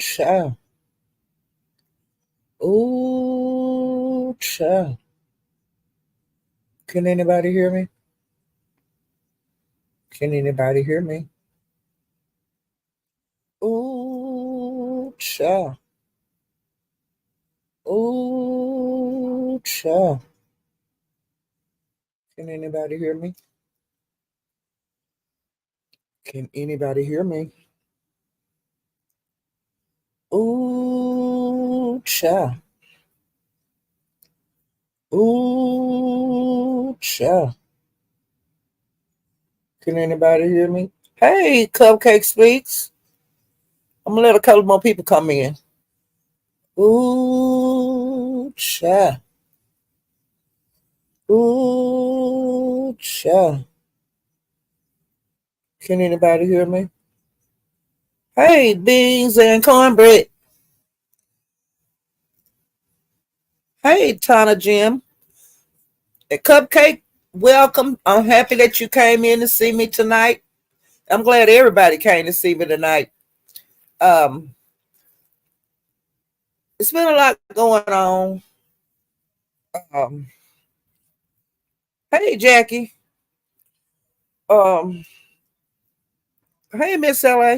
child. Ooh, child. Can anybody hear me? Can anybody hear me? Ooh, child. Ooh, child. Can anybody hear me? Can anybody hear me? Ooh, child. Ooh, child. Can anybody hear me? Hey, Cupcake Speaks. I'm gonna let a couple more people come in. Ooh, child. Ooh, child. Can anybody hear me? Hey, beans and cornbread. Hey, Tana Jim. A Cupcake, welcome. I'm happy that you came in to see me tonight. I'm glad everybody came to see me tonight. Um, it's been a lot going on. Um, hey, Jackie. Um, hey, Miss LA.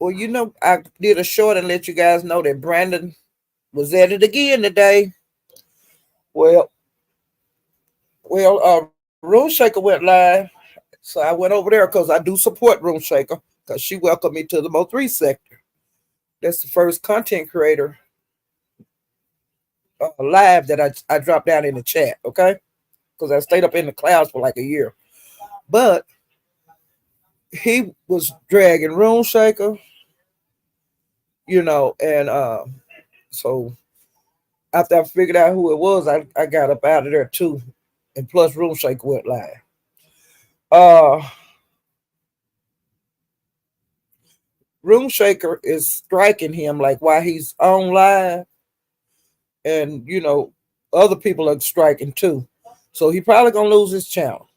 Well, I did a short and let you guys know that Brandon was at it again today. Well, Room Shaker went live, so I went over there because I do support Room Shaker because she welcomed me to the Mo3 sector. That's the first content creator live that I dropped down in the chat, okay? Because I stayed up in the clouds for like a year. But he was dragging Room Shaker, and so after I figured out who it was, I got up out of there too. And plus Room Shaker went live. Uh Room Shaker is striking him like while he's on live, and other people are striking too. So he probably gonna lose his channel.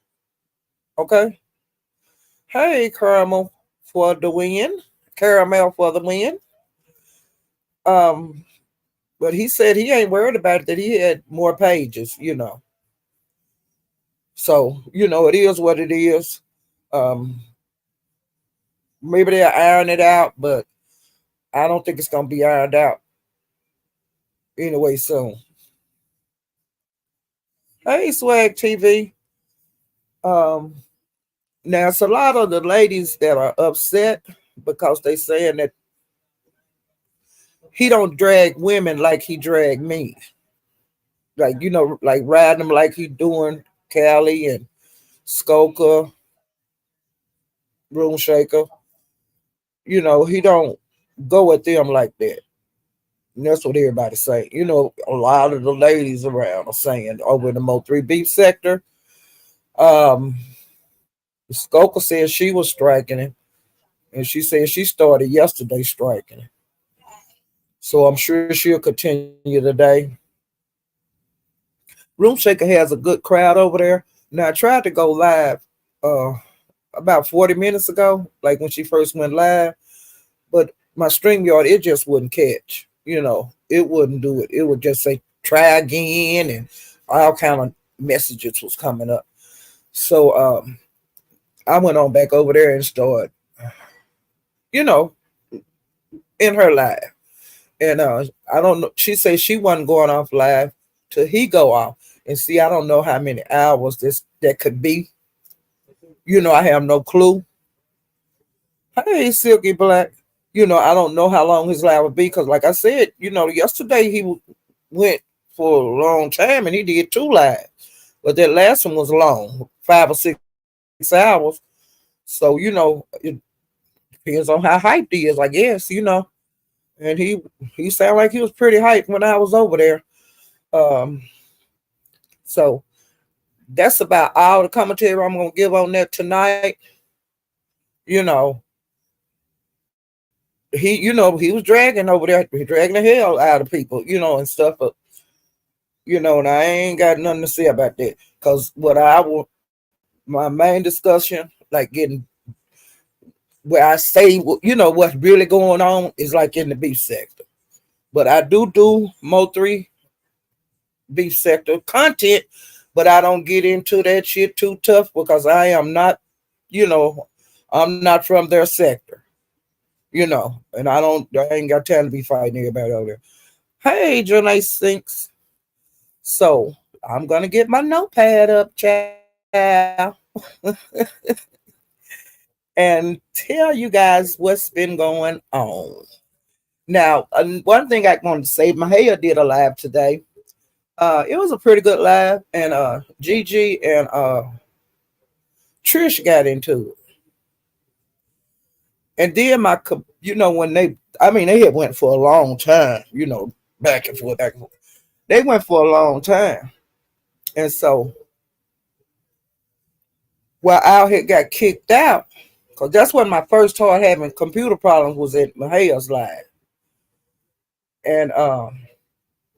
Okay. Hey, Caramel for the win. Caramel for the win. Um, but he said he ain't worried about it, that he had more pages. So, it is what it is. Um, maybe they'll iron it out, but I don't think it's gonna be ironed out anyway soon. Hey, Swag TV. Um, Now it's a lot of the ladies that are upset because they saying that he don't drag women like he drag me. Like, like riding them like he doing Callie and Skoka, Room Shaker. He don't go at them like that. And that's what everybody say. A lot of the ladies around are saying over in the Mo3 beef sector. Um, Skoka said she was striking him, and she said she started yesterday striking him. So I'm sure she'll continue today. Room Shaker has a good crowd over there. Now I tried to go live uh about 40 minutes ago, like when she first went live, but my StreamYard, it just wouldn't catch. It wouldn't do it. It would just say try again, and all kind of messages was coming up. So I went on back over there and started, you know, in her live. And I don't know. She said she wasn't going off live till he go off. And see, I don't know how many hours that could be. I have no clue. Hey, Silky Black. I don't know how long his live would be because, like I said, yesterday he went for a long time and he did two lives, but that last one was long, 5 or 6 hours. So it depends on how hyped he is, I guess. And he sounded like he was pretty hyped when I was over there. Um, so that's about all the commentary I'm gonna give on that tonight. You know, he was dragging over there, he dragging the hell out of people, and stuff. But and I ain't got nothing to say about that because my main discussion, like getting where I say, what's really going on is like in the beef sector. But I do Mo 3 beef sector content, but I don't get into that shit too tough because I am not, you know, I'm not from their sector, and I ain't got time to be fighting everybody over there. Hey, Janae Sinks. So I'm gonna get my notepad up, child, and tell you guys what's been going on. Now, one thing I wanted to say, Mahia did a live today. It was a pretty good live, and Gigi and Trish got into it. And then when they had went for a long time, back and forth, back and forth. They went for a long time. And so while Al had got kicked out, because that's when my first started having computer problems was at Mahia's live. And I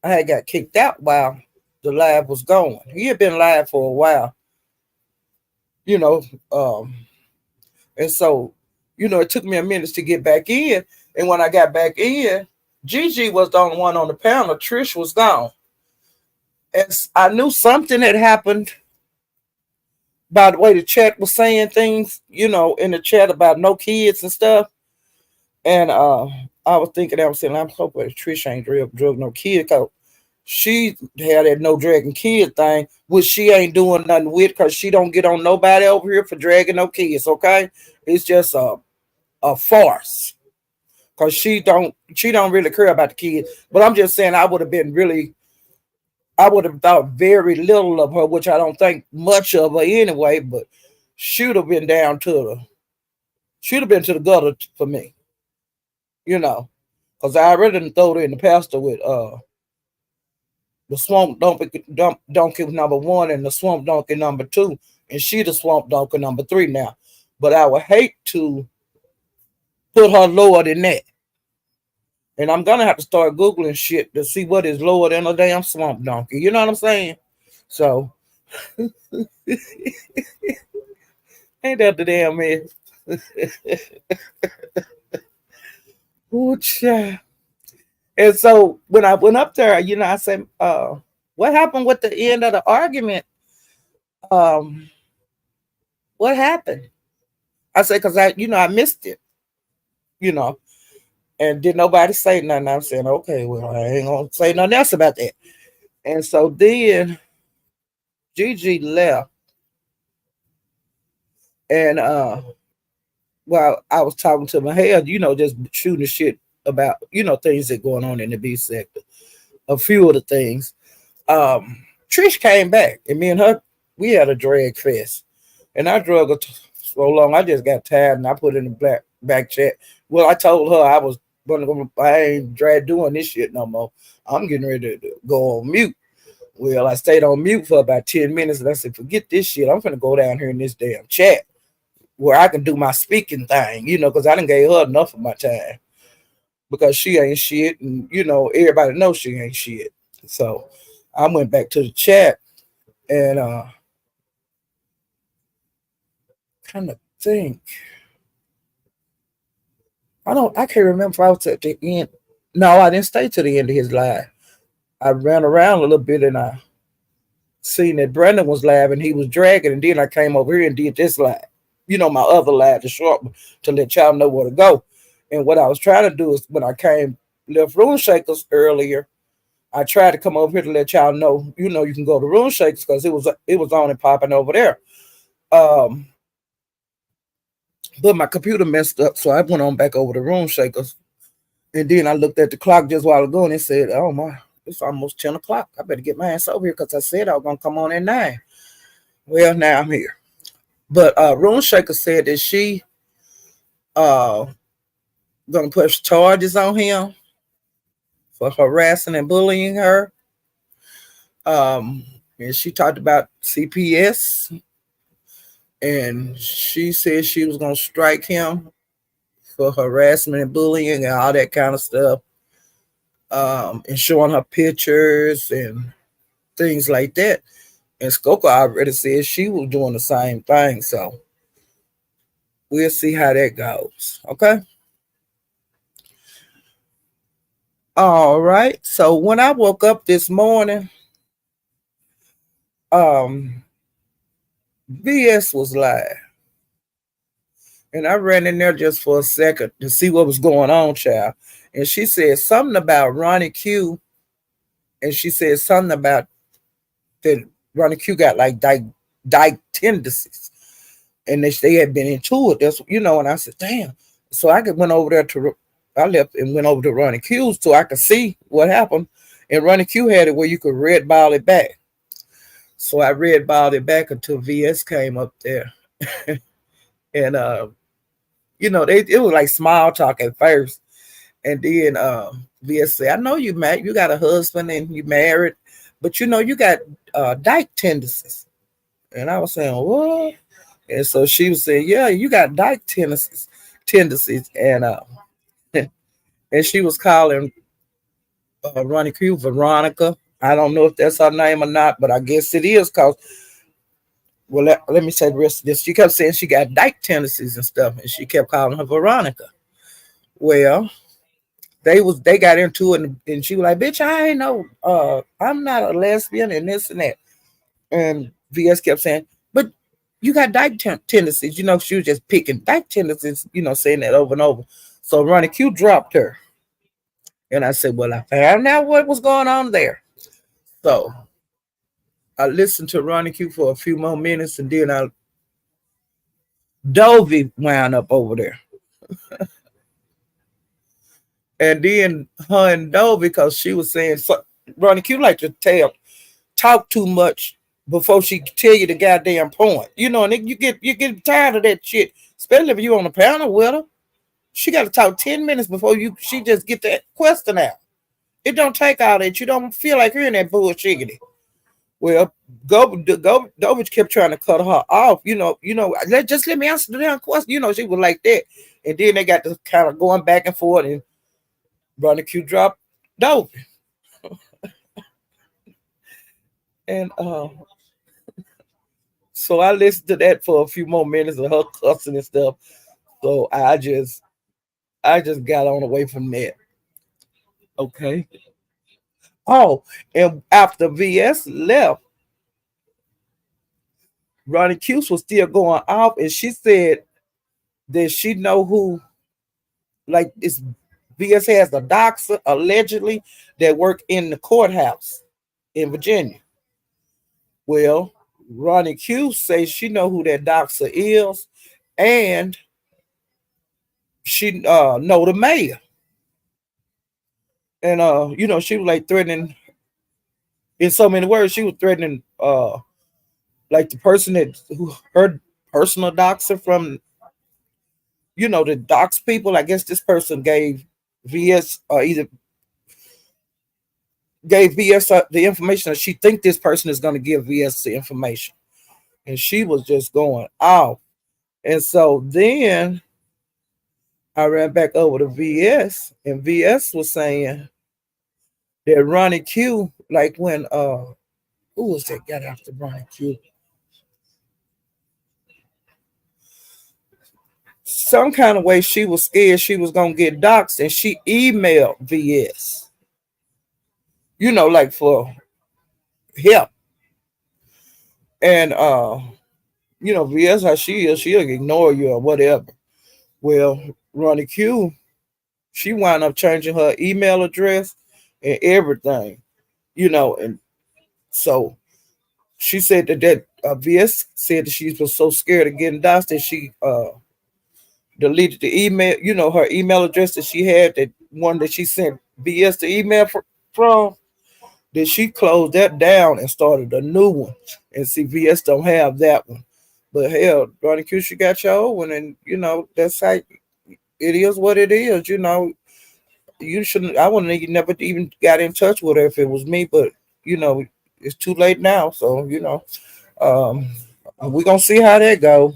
had got kicked out while the live was going. He had been live for a while, you know. And so, it took me a minute to get back in. And when I got back in, Gigi was the only one on the panel. Trish was gone. And I knew something had happened by the way the chat was saying things, in the chat about no kids and stuff. And I was thinking, I was saying, I'm hoping Trish ain't drug no kid because she had that no dragging kid thing, which she ain't doing nothing with because she don't get on nobody over here for dragging no kids, okay? It's just a farce. Because she don't really care about the kids. But I'm just saying I would have thought very little of her, which I don't think much of her anyway, but she'd have been to the gutter for me, because I already done throw her in the pastor with the swamp donkey number 1 and the swamp donkey number 2, and she the swamp donkey number 3 now. But I would hate to put her lower than that. And I'm gonna have to start Googling shit to see what is lower than a damn swamp donkey. You know what I'm saying? So ain't that the damn man? Ooh, child. And so when I went up there, I said, what happened with the end of the argument? Um, what happened? I said, because I missed it, you know, and did nobody say nothing. I'm saying, okay, well, I ain't gonna say nothing else about that. And so then Gigi left, and well, I was talking to my head, just shooting shit about, things that going on in the B sector. A few of the things. Trish came back, and me and her, we had a drag fest, and I drug her so long, I just got tired, and I put in the back chat. Well, I told her I was gonna go. I ain't drag doing this shit no more. I'm getting ready to go on mute. Well, I stayed on mute for about 10 minutes, and I said, forget this shit. I'm gonna go down here in this damn chat where I can do my speaking thing, because I done gave her enough of my time because she ain't shit, and everybody knows she ain't shit. So I went back to the chat and kind of think. I can't remember if I was at the end. No, I didn't stay to the end of his live. I ran around a little bit and I seen that Brandon was live and he was dragging, and then I came over here and did this live. My other live, the short one, to let y'all know where to go. And what I was trying to do is when I left Room Shakers earlier, I tried to come over here to let y'all know, you can go to Room Shakers because it was on and popping over there. But my computer messed up, so I went on back over to Room Shakers. And then I looked at the clock just a while ago and it said, oh my, it's almost 10 o'clock. I better get my ass over here because I said I was going to come on at 9. Well, now I'm here. But Room Shaker said that she going to push charges on him for harassing and bullying her. And she talked about CPS. And she said she was going to strike him for harassment and bullying and all that kind of stuff. And showing her pictures and things like that. And Skoka already said she was doing the same thing. So we'll see how that goes. Okay. All right. So when I woke up this morning, um, VS was live. And I ran in there just for a second to see what was going on, child. And she said something about Ronnie Q. And she said something about that Ronnie Q got like dyke tendencies. And they had been into it. That's and I said, damn. So went over there I left and went over to Ronnie Q's so I could see what happened. And Ronnie Q had it where you could red ball it back. So I red balled it back until VS came up there. And it was like small talk at first. And then VS said, I know you got a husband and you married, but you got dyke tendencies. And I was saying, what? And so she was saying, yeah, you got dyke tendencies. And and she was calling Ronnie Q Veronica. I don't know if that's her name or not, but I guess it is because, well, let me say the rest of this. She kept saying she got dyke tendencies and stuff, and she kept calling her Veronica. Well, they got into it, and she was like, bitch, I ain't know, I'm not a lesbian and this and that. And VS kept saying, but you got dyke tendencies. She was just picking dyke tendencies, saying that over and over. So Ronnie Q dropped her. And I said, well, I found out what was going on there. So I listened to Ronnie Q for a few more minutes, and then Dovey wound up over there. And then her and Dovey, because she was saying, Ronnie Q like to talk too much before she tell you the goddamn point. And then you get tired of that shit, especially if you on the panel with her. She got to talk 10 minutes before she just get that question out. It don't take all that. You don't feel like hearing that bullshit. Well, Govich kept trying to cut her off. Just let me answer the damn question. She was like that. And then they got to kind of going back and forth, and Ronnie Q dropped Dovey. And so I listened to that for a few more minutes of her cussing and stuff. So I just got on away from that. Okay. Oh, and after VS left, Ronnie Q was still going off, and she said that she know who, like, this VS has a doctor allegedly that work in the courthouse in Virginia. Well, Ronnie Q says she know who that doctor is, and she know the mayor. And she was like threatening, in so many words, she was threatening like the person who her personal doxer from the dox people. I guess this person gave VS either gave VS the information, that she think this person is going to give VS the information. And she was just going off. And so then I ran back over to VS, and VS was saying that Ronnie Q, like when who was that got after Ronnie Q? Some kind of way she was scared she was gonna get doxxed, and she emailed VS, like for help. And VS how she is, she'll ignore you or whatever. Well, Ronnie Q, she wound up changing her email address and everything, and so she said that VS said that she was so scared of getting doxxed that she deleted the email, her email address that she had, that one that she sent VS the email from, that she closed that down and started a new one. And see, VS don't have that one. But hell, Ronnie Q, she got your old one, and that's how it is what it is. You shouldn't. I wouldn't have never even got in touch with her if it was me, but it's too late now. So um, we're gonna see how that go.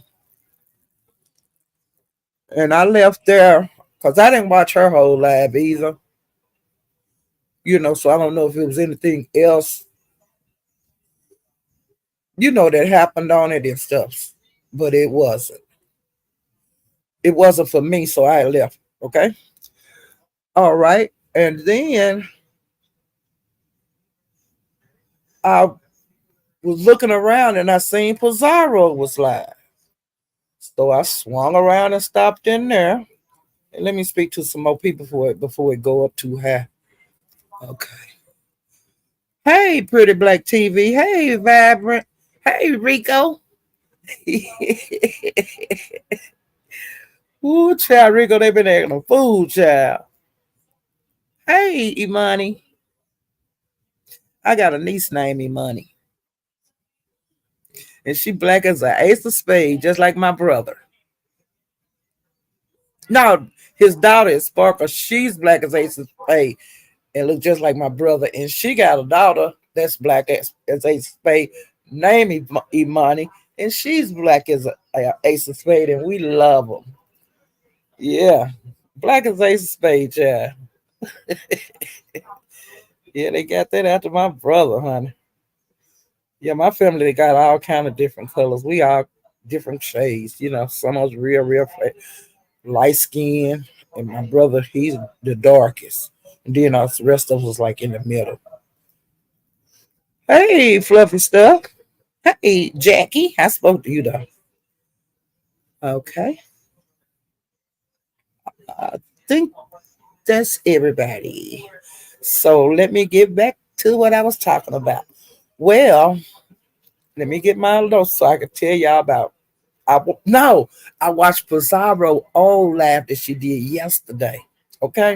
And I left there because I didn't watch her whole live either. So I don't know if it was anything else, that happened on it and stuff. But it wasn't. it wasn't for me, so I left. Okay. All right. And then I was looking around and I seen Pizarro was live. So I swung around and stopped in there. And let me speak to some more people before it go up too high. Okay. Hey, pretty black TV. Hey, vibrant. Hey, Rico. Ooh, child, Rico, they been acting a fool, child. Hey, Imani. I got a niece named Imani. And she black as an ace of spades, just like my brother. No, his daughter is Sparkle. She's black as ace of spades and look just like my brother. And she got a daughter that's black as ace of spades, named Imani. And she's black as a ace of spades, and we love them. Yeah. Black as ace of spades, yeah. Yeah, they got that after my brother, honey. Yeah, my family they got all kind of different colors. We all different shades, Some of us real light skin, and my brother he's the darkest. And then us the rest of us was like in the middle. Hey, fluffy stuff. Hey, Jackie. I spoke to you though. Okay, I think that's everybody. So let me get back to what I was talking about. Well, let me get my notes so I can tell y'all about. No, I watched Pizarro old laugh that she did yesterday. Okay,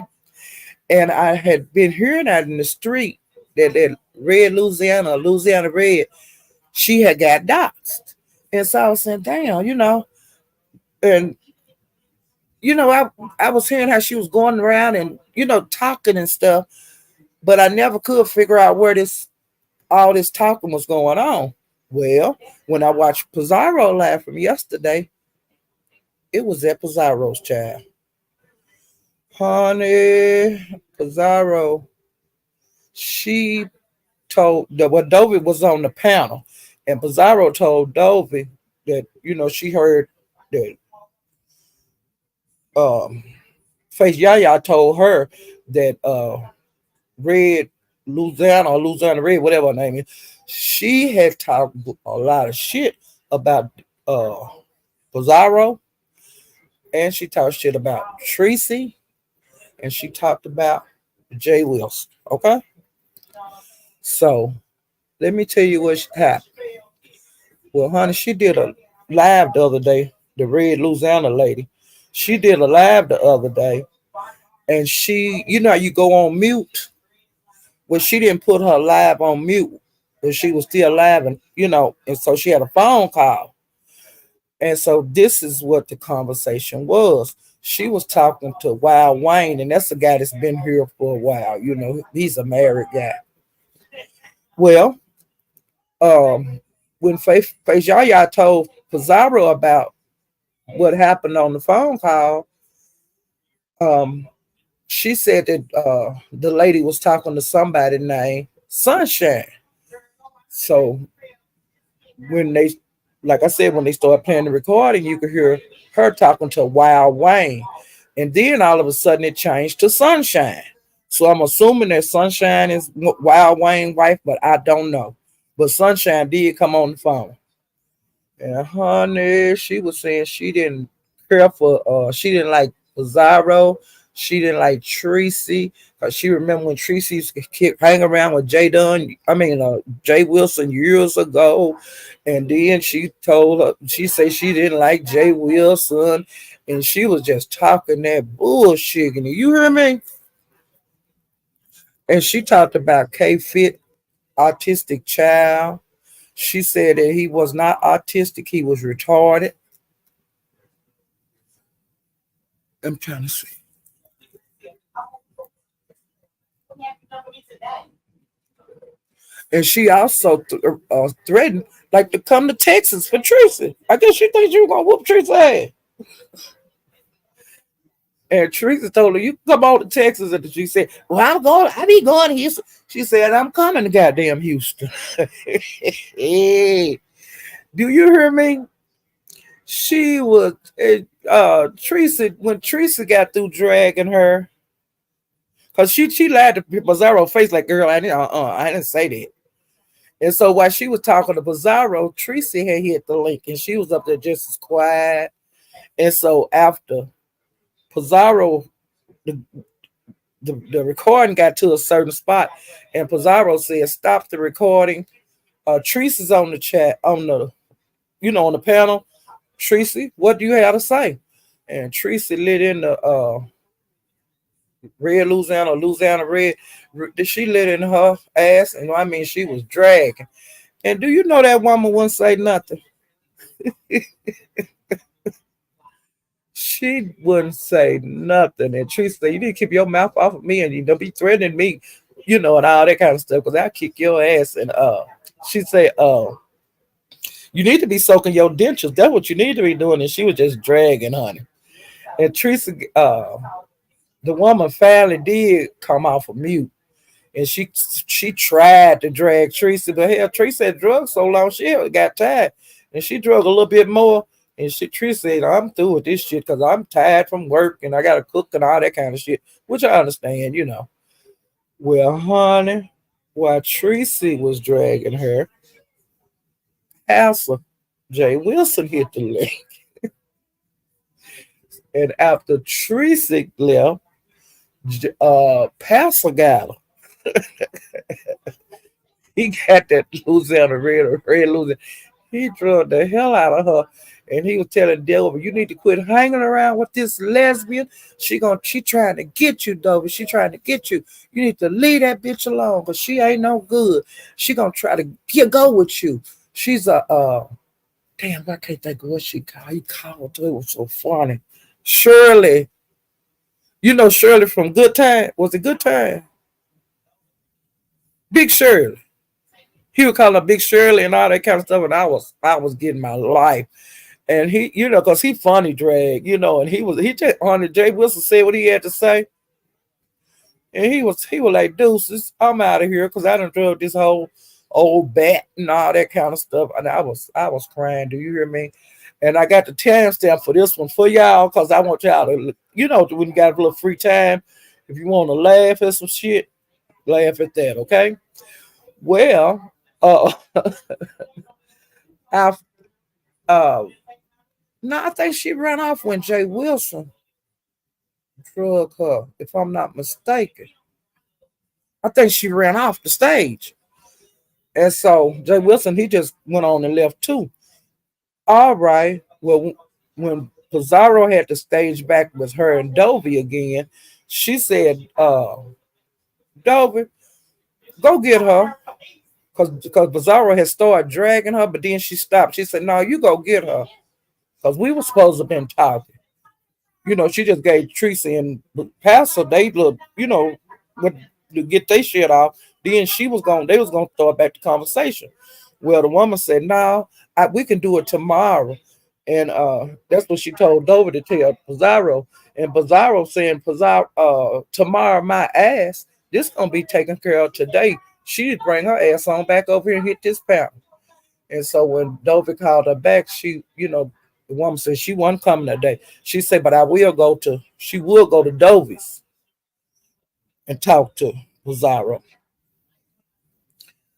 and I had been hearing that in the street that Red Louisiana Red, she had got doxxed, and so I was saying, damn, and I was hearing how she was going around and talking and stuff, but I never could figure out where this all this talking was going on. Well, when I watched Pizarro live from yesterday, it was at Pizarro's child. Honey, Pizarro, she told that what Dovey was on the panel, and Pizarro told Dovey that she heard that um Face Yaya told her that Red Louisiana Red, whatever her name is, she had talked a lot of shit about uh Pizarro, and she talked shit about Tracy, and she talked about Jay Wilson. Okay, so let me tell you what happened. Well, honey, she did a live the other day. The Red Louisiana lady, she did a live the other day, and she, how you go on mute. Well, she didn't put her live on mute, but she was still live, and so she had a phone call. And so this is what the conversation was. She was talking to Wild Wayne, and that's a guy that's been here for a while. He's a married guy. Well, when Face Yaya told Pizarro about what happened on the phone call, um, she said that the lady was talking to somebody named Sunshine. So when they, like I said, when they started playing the recording, you could hear her talking to Wild Wayne. And then all of a sudden it changed to Sunshine. So I'm assuming that Sunshine is Wild Wayne's wife, but I don't know. But Sunshine did come on the phone. And honey, she was saying she didn't care for she didn't like Pizarro, she didn't like Tracy, because she remember when Tracy used to hang around with Jay Wilson years ago. And then she told her, she said she didn't like Jay Wilson, and she was just talking that bullshit. And you hear me? And she talked about K Fit, autistic child. She said that he was not autistic, he was retarded. I'm trying to see. And she also threatened like to come to Texas for Tracy. I guess she thought you were gonna whoop Tracy's ass. And Teresa told her, "You can come on to Texas." And she said, "Well, I'm going. I be going to Houston." She said, "I'm coming to goddamn Houston." Hey, do you hear me? She was. Teresa, when Teresa got through dragging her, cause she lied to Bizarro face like, girl, I didn't say that. And so while she was talking to Bizarro, Teresa had hit the link, and she was up there just as quiet. And so after Pizarro, the, the recording got to a certain spot, and Pizarro said, "Stop the recording." Teresa's on the chat on the on the panel. Tracy, what do you have to say? And Tracy lit in the red Louisiana red. She lit in her ass, and I mean she was dragging. And do you know that woman wouldn't say nothing? She wouldn't say nothing. And Tracy said, "You need to keep your mouth off of me, and you don't be threatening me, and all that kind of stuff, because I'll kick your ass." And she said, "You need to be soaking your dentures. That's what you need to be doing." And she was just dragging, honey. And Teresa, the woman finally did come off of mute, and she tried to drag Teresa, but hell, Teresa had drugged so long she got tired, and she drug a little bit more. And Teresa said, "I'm through with this shit because I'm tired from work and I got to cook and all that kind of shit," which I understand. Well, honey, while Teresa was dragging her, Pastor Jay Wilson hit the leg. And after Teresa left, Pastor got her. He got that Louisiana red Louisiana. He drug the hell out of her. And he was telling Delva, "You need to quit hanging around with this lesbian. She trying to get you, Dover. She trying to get you. You need to leave that bitch alone, because she ain't no good. She gonna try to go with you. She's a damn, I can't think of what she called. He called her. It was so funny. Shirley. You know Shirley from Good Time? Was it Good Time? Big Shirley. He would call her Big Shirley and all that kind of stuff. And I was getting my life. And he, because he funny drag, and he just on Jay Wilson said what he had to say. And he was like, "Deuces, I'm out of here because I done drug this whole old bat and all that kind of stuff." And I was crying. Do you hear me? And I got the timestamp for this one for y'all, because I want y'all to, when you got a little free time, if you want to laugh at some shit, laugh at that, okay? Well, I uh no, I think she ran off when Jay Wilson drug her, if I'm not mistaken. I think she ran off the stage. And so Jay Wilson, he just went on and left too. All right. Well, when Pizarro had the stage back with her and Dovey again, she said, "Dovey, go get her." Because Pizarro had started dragging her, but then she stopped. She said, "No, you go get her." Because we were supposed to have been talking. She just gave Teresa and Pastor, they look, what to get their shit off. Then they was gonna throw back the conversation. Well, the woman said, "No, we can do it tomorrow." And that's what she told Dover to tell Pizarro. And Pizarro saying, "Pizarro, tomorrow my ass, this gonna be taken care of today. She bring her ass on back over here and hit this pound." And so when Dover called her back, the woman said she wasn't coming today. She said, "But she will go to Dovy's and talk to Pizarro."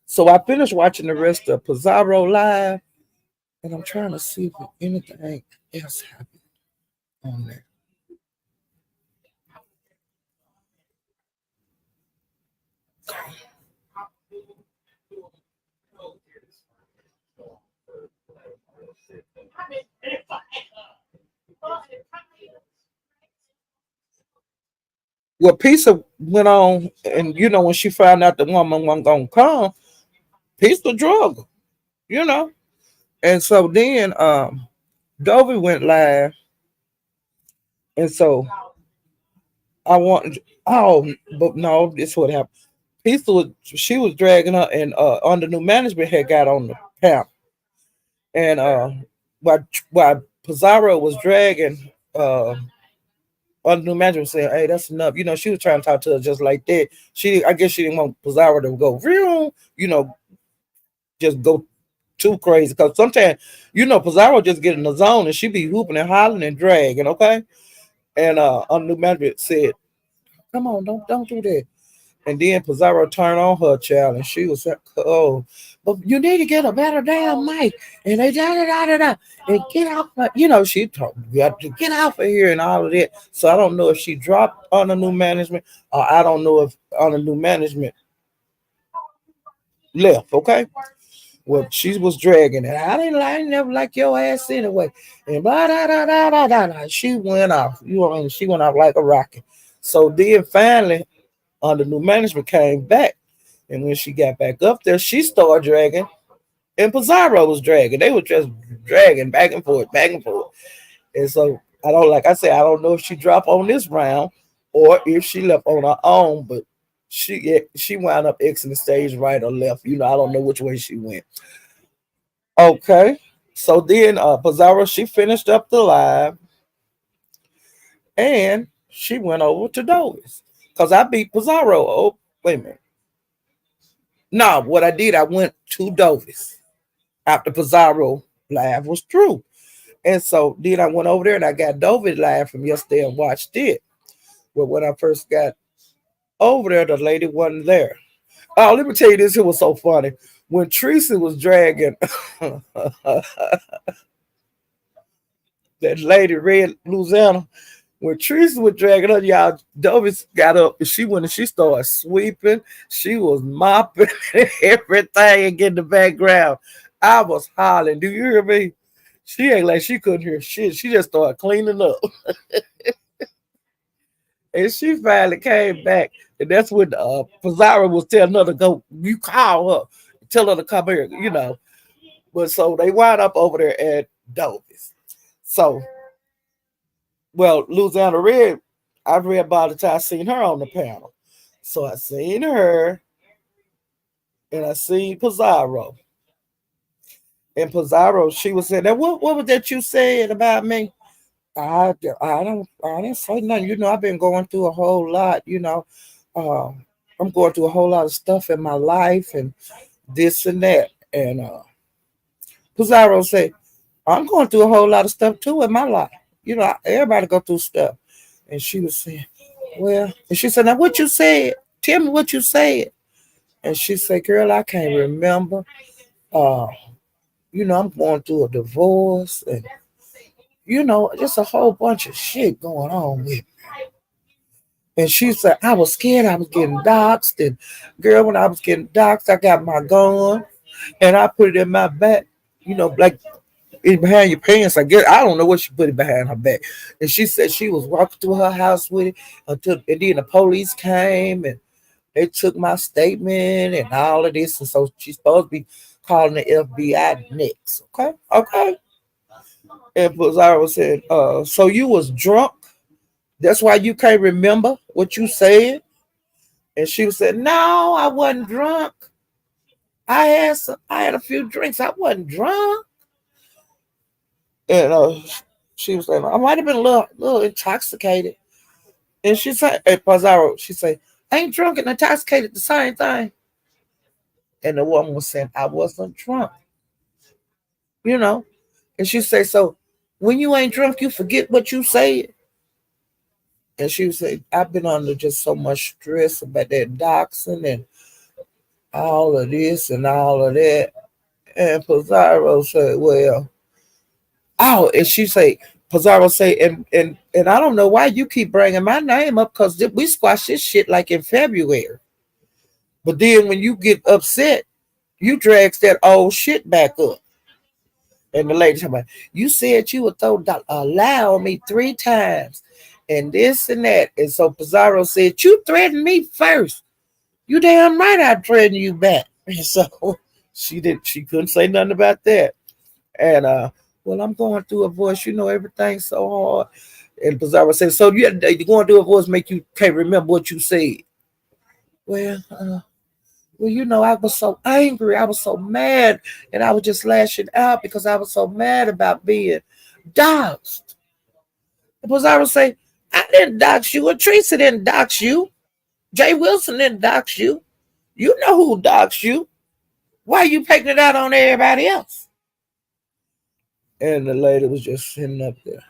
So I finished watching the rest of Pizarro live, and I'm trying to see if anything else happened on there. Well, Pizza went on, and when she found out the woman wasn't gonna come, Pizza drug her, you know. And so then Dovey went live, and so I want but no, this is what happened. She was dragging her, and under new management had got on the panel, and while Pizarro was dragging under new management, saying, "Hey, that's enough." She was trying to talk to her just like that. I guess she didn't want Pizarro to go real, just go. Too crazy. Because sometimes, Pizarro just get in the zone and she be hooping and hollering and dragging, okay? And on the manager said, come on, don't do that. And then Pizarro turned on her child and she was like, oh, but you need to get a better damn mic. And they da. And get off she told me, you have to get off of here and all of that. So I don't know if she dropped on the new management or I don't know if on the new management left, okay? Well, she was dragging it. I never like your ass anyway. And blah da. She went off. You know what I mean? She went off like a rocket. So then finally, the new management came back. And when she got back up there, she started dragging. And Pizarro was dragging. They were just dragging back and forth, back and forth. And so I don't like I said, I don't know if she dropped on this round or if she left on her own, but she wound up exiting the stage right or left. I don't know which way she went. Okay. So then Pizarro, she finished up the live and she went over to Dovis. Because I beat Pizarro. Oh, wait a minute. No, what I did, I went to Dovis after Pizarro live was through. And so then I went over there and I got Dovis live from yesterday and watched it. Well, when I first got over there, the lady wasn't there. Oh, let me tell you this, it was so funny. When Teresa was dragging that lady, Red Louisiana, when Teresa was dragging her, y'all, Dovis got up and she went and she started sweeping. She was mopping everything and in the background. I was hollering. Do you hear me? She ain't like she couldn't hear shit. She just started cleaning up. And she finally came back. And that's when Pizarro was telling her to go, you call her, tell her to come here. But so they wound up over there at Dovis. So, well, Louisiana Red, I read about it. I seen her on the panel. So I seen her and I seen Pizarro. And Pizarro, she was saying, now what was that you said about me? I didn't say nothing. I've been going through a whole lot, uh, I'm going through a whole lot of stuff in my life and this and that. And Pizarro said, I'm going through a whole lot of stuff too in my life. Everybody go through stuff. And she was saying, well, and she said, now what you said? Tell me what you said. And she said, girl, I can't remember. Uh, I'm going through a divorce and just a whole bunch of shit going on with me. And she said, I was scared I was getting doxxed. And girl, when I was getting doxxed, I got my gun and I put it in my back, like it's behind your pants. I guess I don't know what she put it behind her back. And she said she was walking through her house with it and then the police came and they took my statement and all of this. And so she's supposed to be calling the FBI next. Okay. Okay. And Pizarro said, so you was drunk? That's why you can't remember what you said? And she said, no, I wasn't drunk. I had a few drinks. I wasn't drunk. And she was like, I might have been a little intoxicated. And she said, at Pizarro, she said, ain't drunk and intoxicated the same thing. And the woman was saying, I wasn't drunk. You know. And she said, so when you ain't drunk, you forget what you said. And she would say, I've been under just so much stress about that doxing and all of this and all of that. And Pizarro said, well, oh, and she said, Pizarro say, and I don't know why you keep bringing my name up because we squashed this shit like in February. But then when you get upset, you drags that old shit back up. And the lady talking about, you said you would throw a lie on me 3 times and this and that. And so Pizarro said, you threatened me first. You damn right I threatened you back. And so she couldn't say nothing about that. And well, I'm going through a voice, everything's so hard. And Pizarro said, so you're going through a voice make you can't remember what you said. Well, I was so angry. I was so mad. And I was just lashing out because I was so mad about being doxxed. And Pizarro say, I didn't dox you. Teresa didn't dox you. Jay Wilson didn't dox you. You know who doxed you. Why you taking it out on everybody else? And the lady was just sitting up there,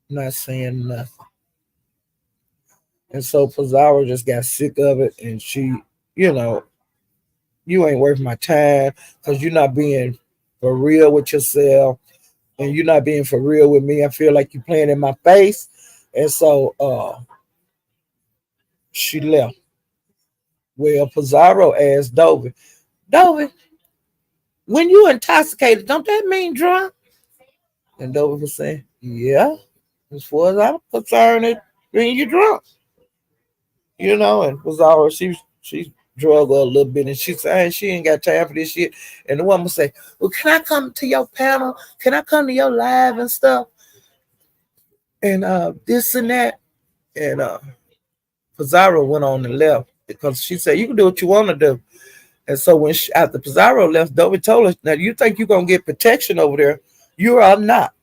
not saying nothing. And so Pizarro just got sick of it, and she, you know, you ain't worth my time because you're not being for real with yourself, and you're not being for real with me. I feel like you're playing in my face, and so she left. Well, Pizarro asked Dovey, Dovey, when you intoxicated, don't that mean drunk? And Dovey was saying, yeah, as far as I'm concerned, it mean you drunk. And Pizarro, she drug her a little bit, and she said she ain't got time for this shit. And the woman say, well, can I come to your panel? Can I come to your live and stuff? And this and that. And Pizarro went on and left because she said, you can do what you want to do. And so when after Pizarro left, Dovey told us, now you think you're going to get protection over there? You are not.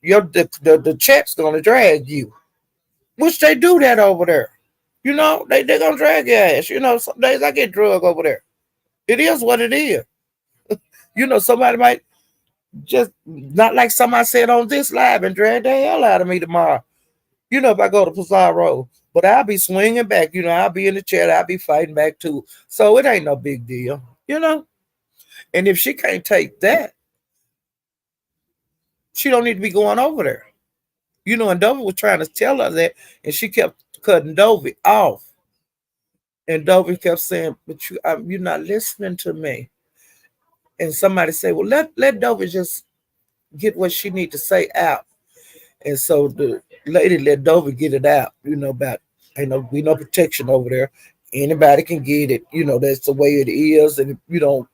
The check's going to drag you, which they do that over there. They're going to drag your ass. Some days I get drug over there. It is what it is. Somebody might just, not like somebody said on this live, and drag the hell out of me tomorrow. If I go to Pizarro. But I'll be swinging back. I'll be in the chair. I'll be fighting back too. So it ain't no big deal. And if she can't take that, she don't need to be going over there. And Dovey was trying to tell her that, and she kept cutting Dovey off. And Dovey kept saying, but you're not listening to me. And somebody said, well, let Dovey just get what she need to say out. And so the lady let Dovey get it out, about ain't no be no protection over there. Anybody can get it. That's the way it is. And if you don't,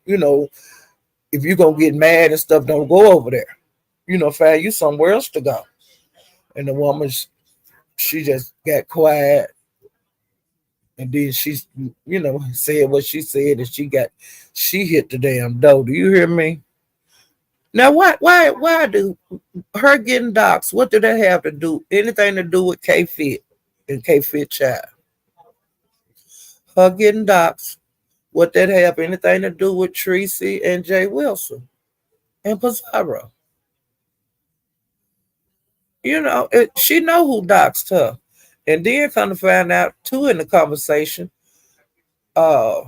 if you're gonna get mad and stuff, don't go over there. Find you somewhere else to go. And the woman, she just got quiet, and then she, said what she said, and she hit the damn door. Do you hear me? Now, why do her getting doxxed? What do that have to do? Anything to do with K Fit and K Fit Child? Her getting doxxed. What that have anything to do with Tracy and Jay Wilson and Pizarro? She know who doxed her. And then come to find out too in the conversation, uh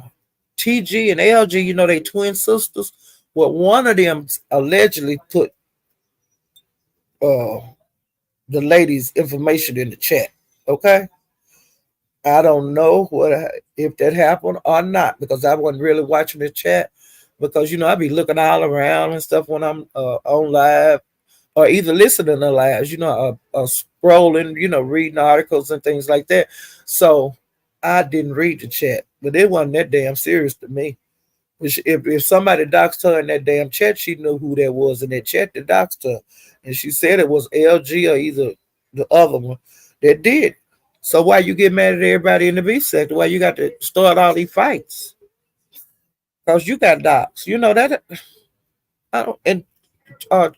TG and LG, they twin sisters. Well, one of them allegedly put uh the lady's information in the chat. Okay. I don't know if that happened or not because I wasn't really watching the chat because I be looking all around and stuff when I'm on live or either listening to lives, scrolling, reading articles and things like that. So I didn't read the chat, but it wasn't that damn serious to me. If somebody doxed her in that damn chat, she knew who that was in that chat that doxed her. And she said it was LG or either the other one that did. So why you get mad at everybody in the B sector? Why you got to start all these fights? Because you got doxed. You know that. And uh,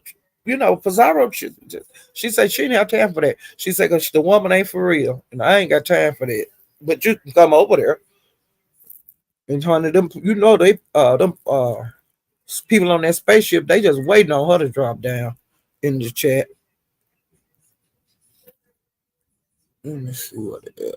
Pizarro, she said she didn't have time for that. She said because the woman ain't for real, and I ain't got time for that. But you can come over there and honey, them, they them people on that spaceship, they just waiting on her to drop down in the chat. Let me see what it is.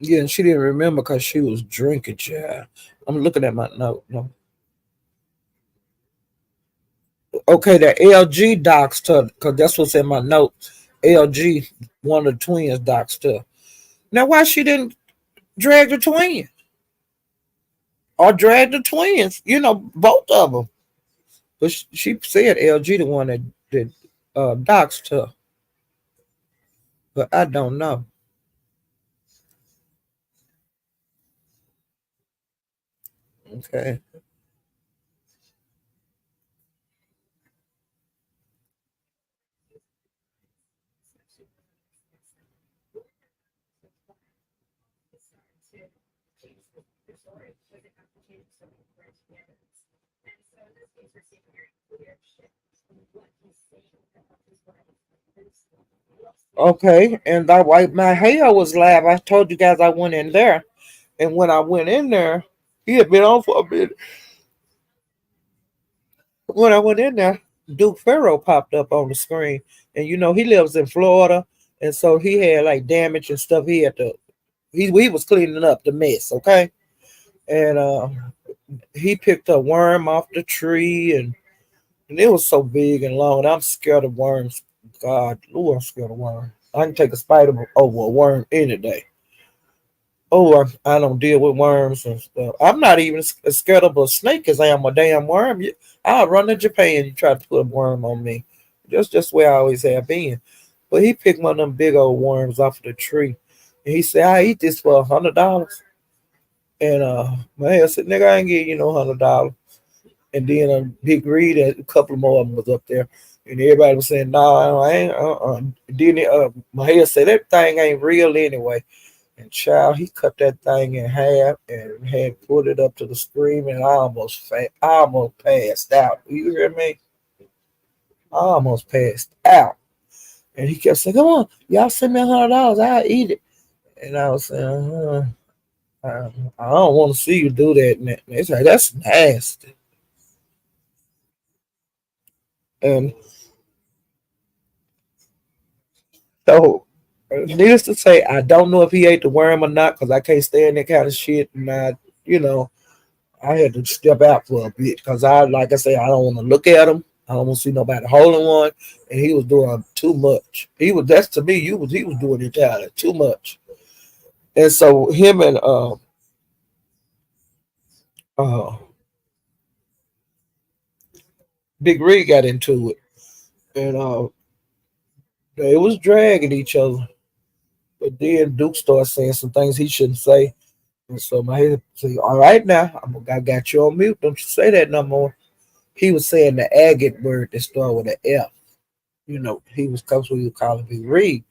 Yeah, and she didn't remember because she was drinking, child. I'm looking at my note. No. Okay, the LG doxed her because that's what's in my note. LG, one of the twins, doxed her. Now, why she didn't drag the twin or drag the twins? Both of them. But she said LG the one that doxed her, but I don't know. Okay. Okay, and I wiped my hair was live. I told you guys I went in there, and when I went in there, he had been on for a bit. When I went in there, Duke Farrow popped up on the screen, and he lives in Florida, and so he had like damage and stuff. He had to he was cleaning up the mess, okay, and he picked a worm off the tree, and it was so big and long. And I'm scared of worms. God, Lord, I'm scared of worms. I can take a spider over a worm any day. Oh, I don't deal with worms and stuff. I'm not even as scared of a snake as I am a damn worm. I'll run to Japan. You try to put a worm on me. Just where I always have been. But he picked one of them big old worms off of the tree. And he said, I eat this for $100. And my husband said, nigga, I ain't give you no $100. And then Big Reed and a couple more of them was up there. And everybody was saying, no, I ain't. Then my husband said, that thing ain't real anyway. And child, he cut that thing in half and had put it up to the screen, and I almost passed out. You hear me? I almost passed out. And he kept saying, "Come on, y'all send me $100, I'll eat it." And I was saying, I don't want to see you do that. And it's like that's nasty. And so, needless to say, I don't know if he ate the worm or not because I can't stand that kind of shit. And you know, I had to step out for a bit because like I say, I don't want to look at him. I don't want to see nobody holding one, and he was doing too much. That's to me. He was doing it too much, and so him and uh Big Rig got into it, and they was dragging each other. But then Duke started saying some things he shouldn't say, and so my head said, "All right, now I got you on mute. Don't you say that no more." He was saying the agate word that started with an F. He was comes when you call him Big Rig.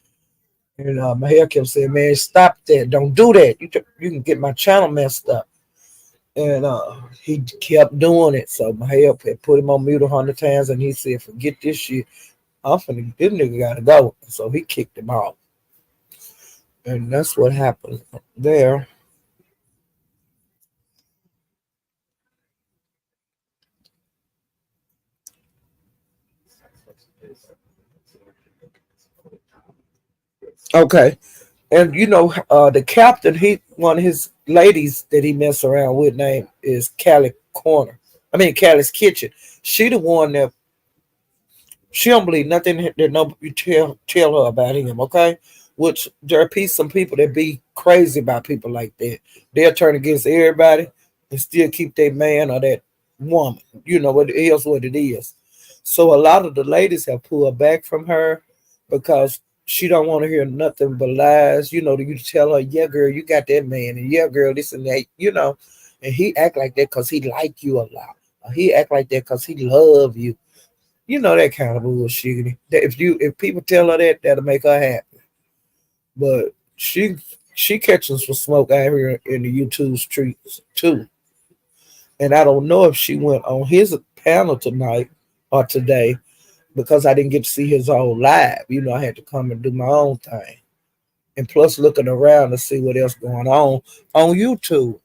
And my hair kept saying, "Man, stop that! Don't do that. You can get my channel messed up." And he kept doing it. So my hair had put him on mute 100 times, and he said, "Forget this shit. I'm finna. This nigga gotta go." So he kicked him off, and that's what happened there. Okay, and the captain, he one of his ladies that he mess around with name is Callie Corner. I mean Callie's Kitchen. She the one that she don't believe nothing that no you tell her about him, okay? Which there are some people that be crazy about people like that. They'll turn against everybody and still keep their man or that woman. You know what it is what it is. So a lot of the ladies have pulled back from her because she don't want to hear nothing but lies. You tell her, yeah, girl, you got that man, and yeah, girl, this and that. And he act like that because he like you a lot. Or he act like that because he love you, that kind of bullshit. If people tell her that, that'll make her happy. But she catching some smoke out here in the YouTube streets too. And I don't know if she went on his panel tonight or today because I didn't get to see his whole live. I had to come and do my own thing. And plus looking around to see what else going on YouTube.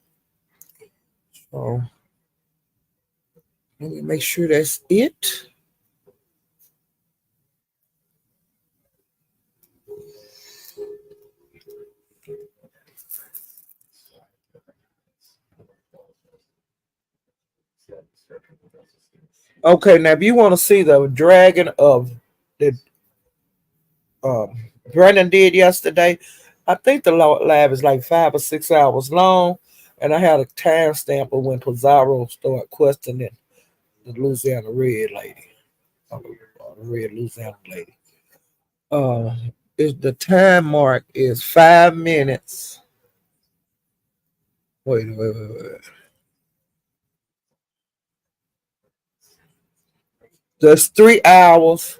So let me make sure that's it. Okay, now if you want to see the dragon of the um, Brennan did yesterday. I think the lab is like 5 or 6 hours long, and I had a timestamp of when Pizarro started questioning the Louisiana Red lady, the Red Louisiana lady. Uh, is the time mark is 5 minutes. Wait. There's 3 hours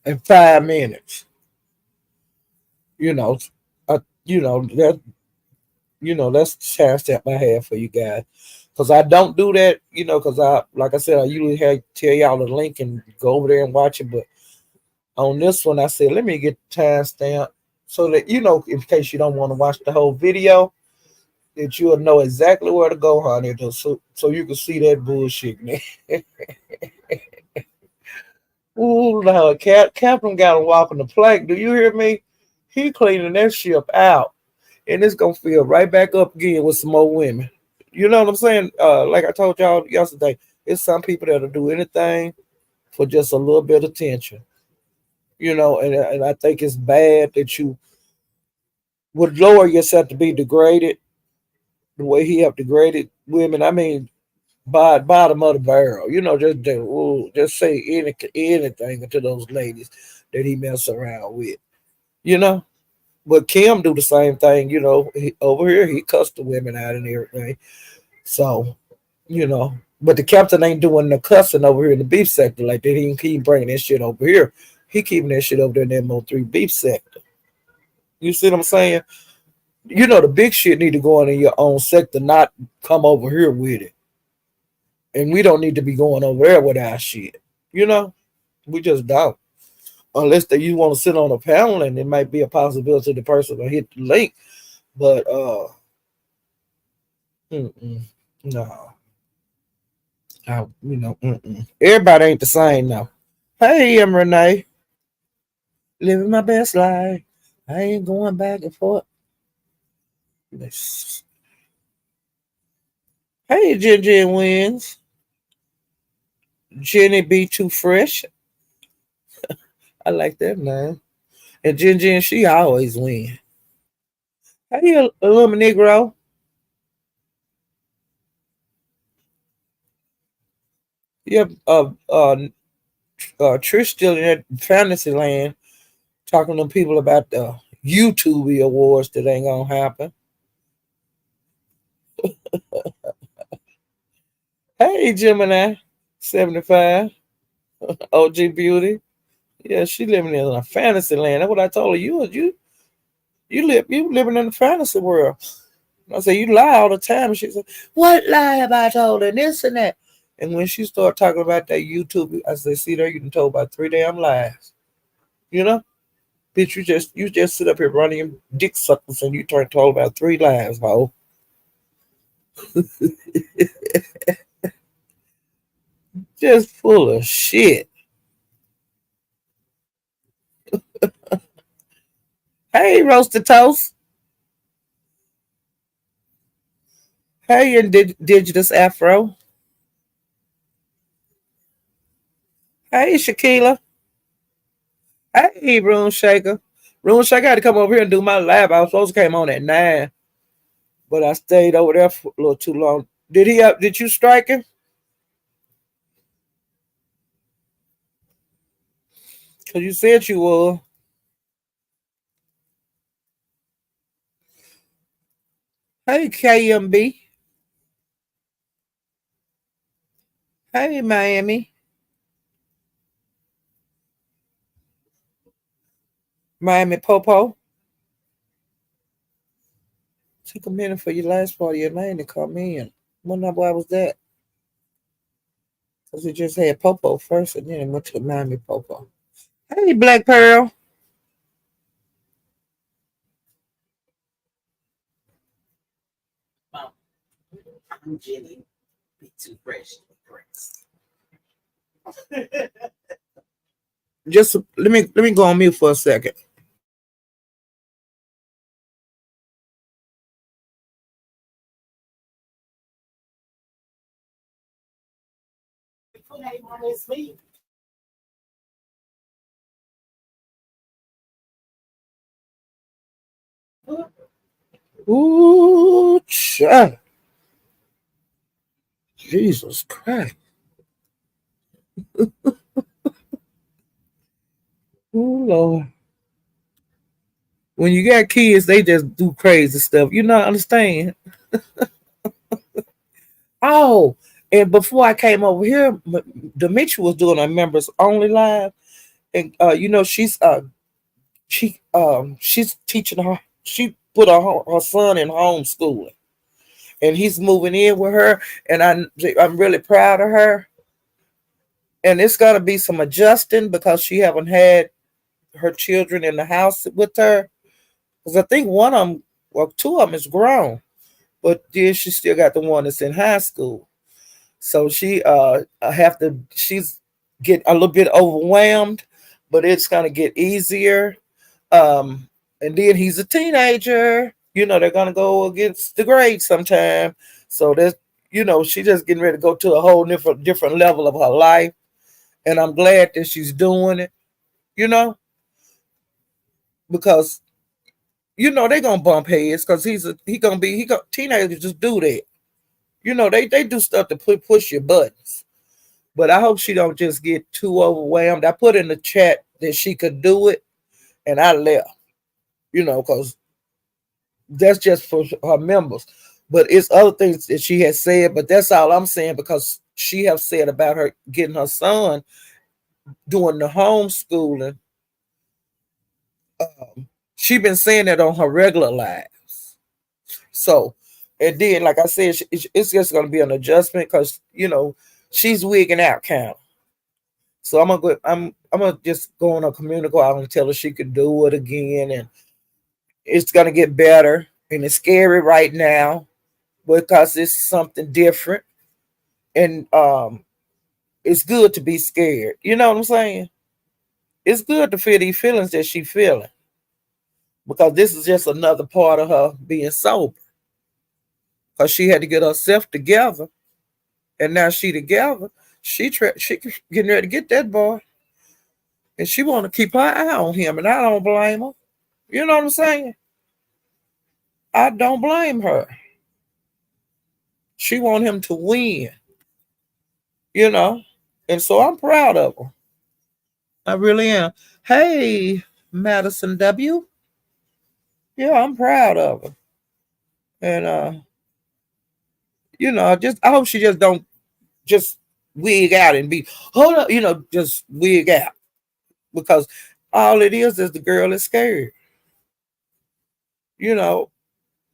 and 5 minutes. You know, that that's the timestamp I have for you guys. Because I don't do that, because like I said, I usually tell y'all the link and go over there and watch it. But on this one, I said, let me get the timestamp so that, in case you don't want to watch the whole video, that you'll know exactly where to go, honey, so you can see that bullshit, man. Ooh, no, Captain got him walking the plank. Do you hear me? He cleaning that ship out, and it's gonna fill right back up again with some more women. You know what I'm saying? Like I told y'all yesterday, it's some people that'll do anything for just a little bit of attention. And I think it's bad that you would lower yourself to be degraded the way he have degraded women. I mean, bottom of the barrel. Just say anything to those ladies that he mess around with. You know, but Kim do the same thing. Over here he cussed the women out and everything. So but the captain ain't doing the cussing over here in the beef sector like that. He can keep bringing that shit over here. He keeping that shit over there in that Mo3 beef sector. You see what I'm saying? The big shit need to go on in your own sector, not come over here with it. And we don't need to be going over there with our shit. We just don't. Unless that you want to sit on a panel, and it might be a possibility the person will hit the link. But no, everybody ain't the same now. Hey, I'm Renee, living my best life. I ain't going back and forth. Hey, Jen wins. Jenny be too fresh. I like that name. And Jen, she always win. Hey, a little Negro. Yep. Trish still in that fantasy land talking to people about the YouTube awards that ain't gonna happen. Hey, Gemini, 75, OG Beauty. Yeah, she living in a fantasy land. That's what I told her. You living in the fantasy world. I said, you lie all the time. And she said, what lie have I told her? This and that. And when she started talking about that YouTube, I said, see there, you done told about 3 damn lies. You know? Bitch, you just sit up here running your dick suckers and you turn told about 3 lies, ho. Just full of shit. Hey, Roasted Toast. Hey, Indigenous Afro. Hey, Shaquila. Hey, Room Shaker. Room Shaker had to come over here and do my live. I was supposed to came on at 9, but I stayed over there for a little too long. Did you strike him? Because you said you were. Hey, KMB. Hey, Miami. Miami Popo. Took a minute for your last part of your name to come in. Wonder why was that? Because we just had Popo first and then it went to Miami Popo. Hey, Black Pearl. I'm Jenny. Be too fresh. Just let me go on mute for a second. It's me. Ooh, child. Jesus Christ. Ooh, Lord. When you got kids, they just do crazy stuff. You not understand? Oh, and before I came over here, Demetri was doing a members only live, and she's teaching her. She put her son in homeschooling, and he's moving in with her, and I'm really proud of her. And it's gonna be some adjusting because she haven't had her children in the house with her. Because I think one of them, well, two of them is grown, but then she still got the one that's in high school. So she have to she's get a little bit overwhelmed, but it's gonna get easier. And then he's a teenager. They're gonna go against the grade sometime. So that's she just getting ready to go to a whole different level of her life. And I'm glad that she's doing it, you know, because they're gonna bump heads because he gonna teenagers just do that. They do stuff to push your buttons. But I hope she don't just get too overwhelmed. I put in the chat that she could do it, and I left, because that's just for her members. But it's other things that she has said. But that's all I'm saying because she have said about her getting her son doing the homeschooling. She been saying that on her regular lives. So, and then, like I said, it's just going to be an adjustment because she's wigging out, kind of. So I'm gonna go. I'm gonna just go on a communical out and tell her she could do it again, and it's gonna get better. And it's scary right now because it's something different, and it's good to be scared. You know what I'm saying? It's good to feel these feelings that she's feeling because this is just another part of her being sober. Because she had to get herself together, and now she together. She getting ready to get that boy, and she want to keep her eye on him, and I don't blame her. You know what I'm saying? I don't blame her. She want him to win, you know, and so I'm proud of her. I really am. Hey, Madison W. Yeah, I'm proud of her, and I hope she just don't just wig out and be hold up, just wig out because all it is the girl is scared, you know.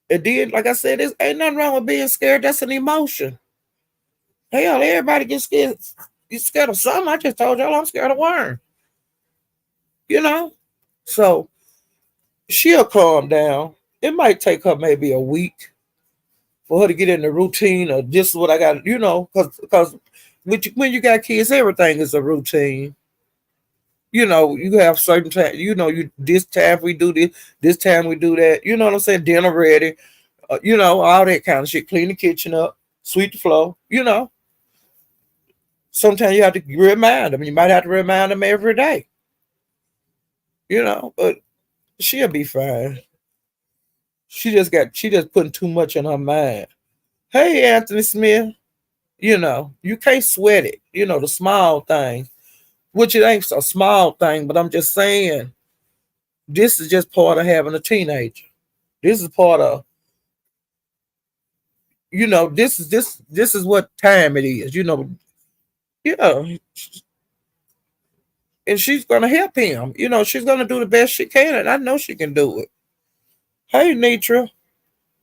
And then, like I said, there's ain't nothing wrong with being scared. That's an emotion. Hell, everybody gets scared. You scared of something? I just told y'all I'm scared of worm. You know, so she'll calm down. It might take her maybe a week for her to get in the routine of this is what I got. Because when you got kids, everything is a routine. You have certain time. You this time we do this time we do that. You know what I'm saying? Dinner ready. All that kind of shit. Clean the kitchen up, sweep the floor. Sometimes you have to remind them. You might have to remind them every day. But she'll be fine. She just putting too much in her mind. Hey, Anthony Smith, you can't sweat it. The small thing, which it ain't a small thing, but I'm just saying this is just part of having a teenager. This is part of this is what time it is. Yeah, and she's gonna help him. She's gonna do the best she can, and I know she can do it. Hey, Nitra,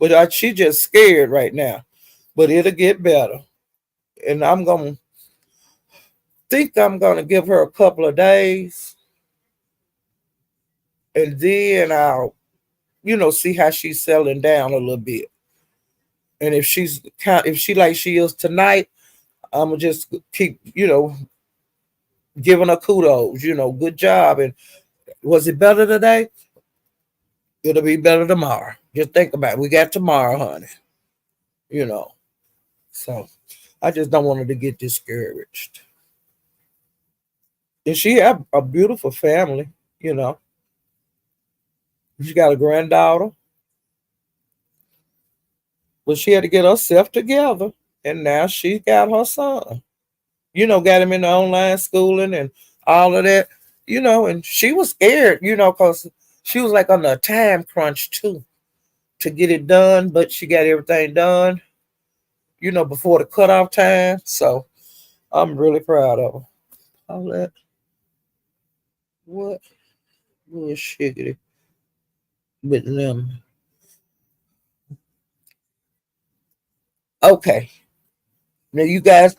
but she just scared right now. But it'll get better, and I'm gonna give her a couple of days, and then I'll see how she's settling down a little bit. And if she like she is tonight, I'm gonna just keep giving her kudos. Good job. And was it better today? It'll be better tomorrow. Just think about it. We got tomorrow, honey. You know. So I just don't want her to get discouraged. And she have a beautiful family. You know, she got a granddaughter, but she had to get herself together, and now she got her son. Got him in the online schooling and all of that. And she was scared. Because she was like on a time crunch too to get it done, but she got everything done. Before the cutoff time. So I'm really proud of her. All that what shiggity with them. Okay. Now you guys,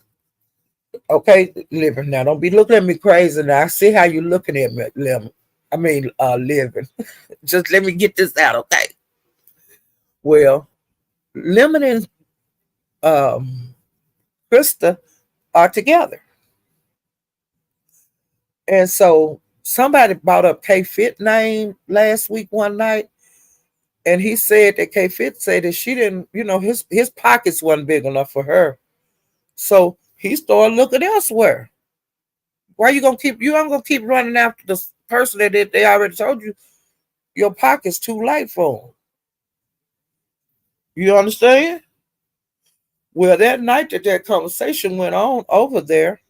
okay, living. Now don't be looking at me crazy. Now I see how you looking at me, living. Living. Just let me get this out, okay? Well, Lemon and um, Krista are together, and so somebody brought up K Fit name last week one night, and he said that K Fit said that she didn't, his pockets wasn't big enough for her, so he started looking elsewhere. Why you aren't gonna keep running after the person that they already told you your pocket's too light for them. You understand? Well, that night that conversation went on over there,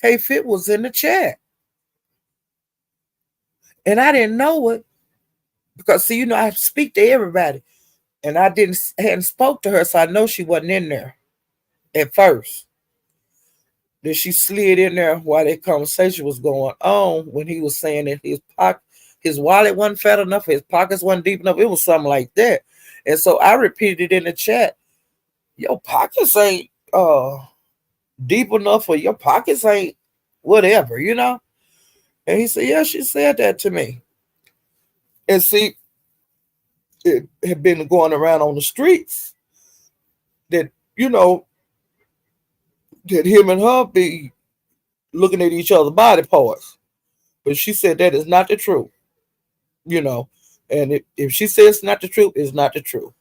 K Fit was in the chat, and I didn't know it because see, I speak to everybody, and I hadn't spoke to her, so I know she wasn't in there at first. Then she slid in there while that conversation was going on when he was saying that his wallet wasn't fat enough, his pockets wasn't deep enough. It was something like that. And so I repeated in the chat, your pockets ain't deep enough or your pockets ain't whatever. And he said, yeah, she said that to me. And see, it had been going around on the streets that, that him and her be looking at each other's body parts. But she said that is not the truth, you know. And if she says it's not the truth, it's not the truth.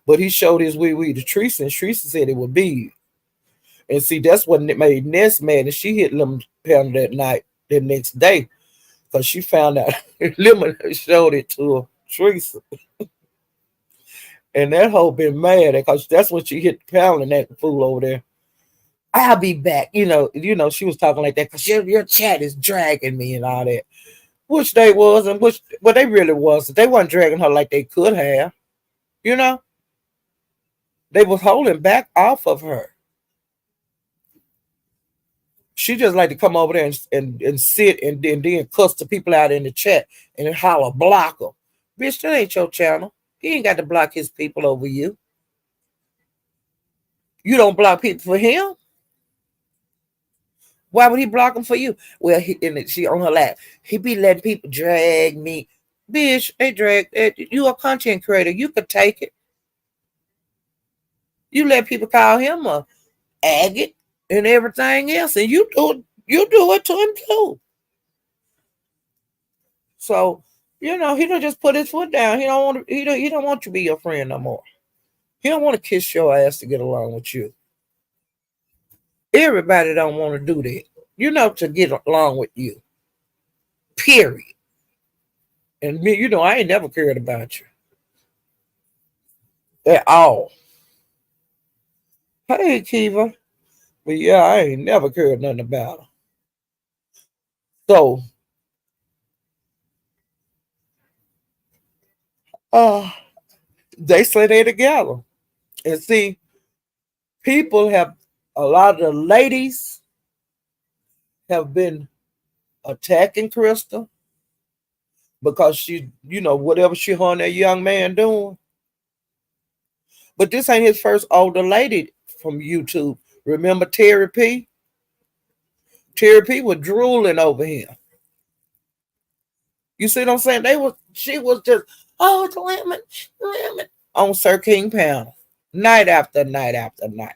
But he showed his wee to Teresa, and Teresa said it would be. And see, that's what made Ness mad, and she hit Lemon Pound that night, the next day, because she found out Lemon showed it to her, Teresa. And that hoe been mad because that's when she hit the pound and that fool over there. I'll be back. She was talking like that because your chat is dragging me and all that. Which they was and but they really wasn't. They wasn't dragging her like they could have. You know? They was holding back off of her. She just like to come over there and sit and then cuss the people out in the chat and holler, block them. Bitch, that ain't your channel. He ain't got to block his people over you. You don't block people for him. Why would he block them for you? Well, she on her lap. He be letting people drag me. Bitch, they drag. You a content creator. You could take it. You let people call him a agate and everything else, and you do it. You do it to him too. So he don't just put his foot down. He don't want to. He don't want you to be your friend no more. He don't want to kiss your ass to get along with you. Everybody don't want to do that. To get along with you. Period. And me, I ain't never cared about you at all. Hey, Kiva. But yeah, I ain't never cared nothing about her. So, uh, they say they together. And see, people have, a lot of the ladies have been attacking Krista because she, whatever she her and that young man doing. But this ain't his first older lady from YouTube. Remember Terry P? Terry P was drooling over him. You see what I'm saying? She was just, oh, it's lemon, on Sir King panel, night after night after night.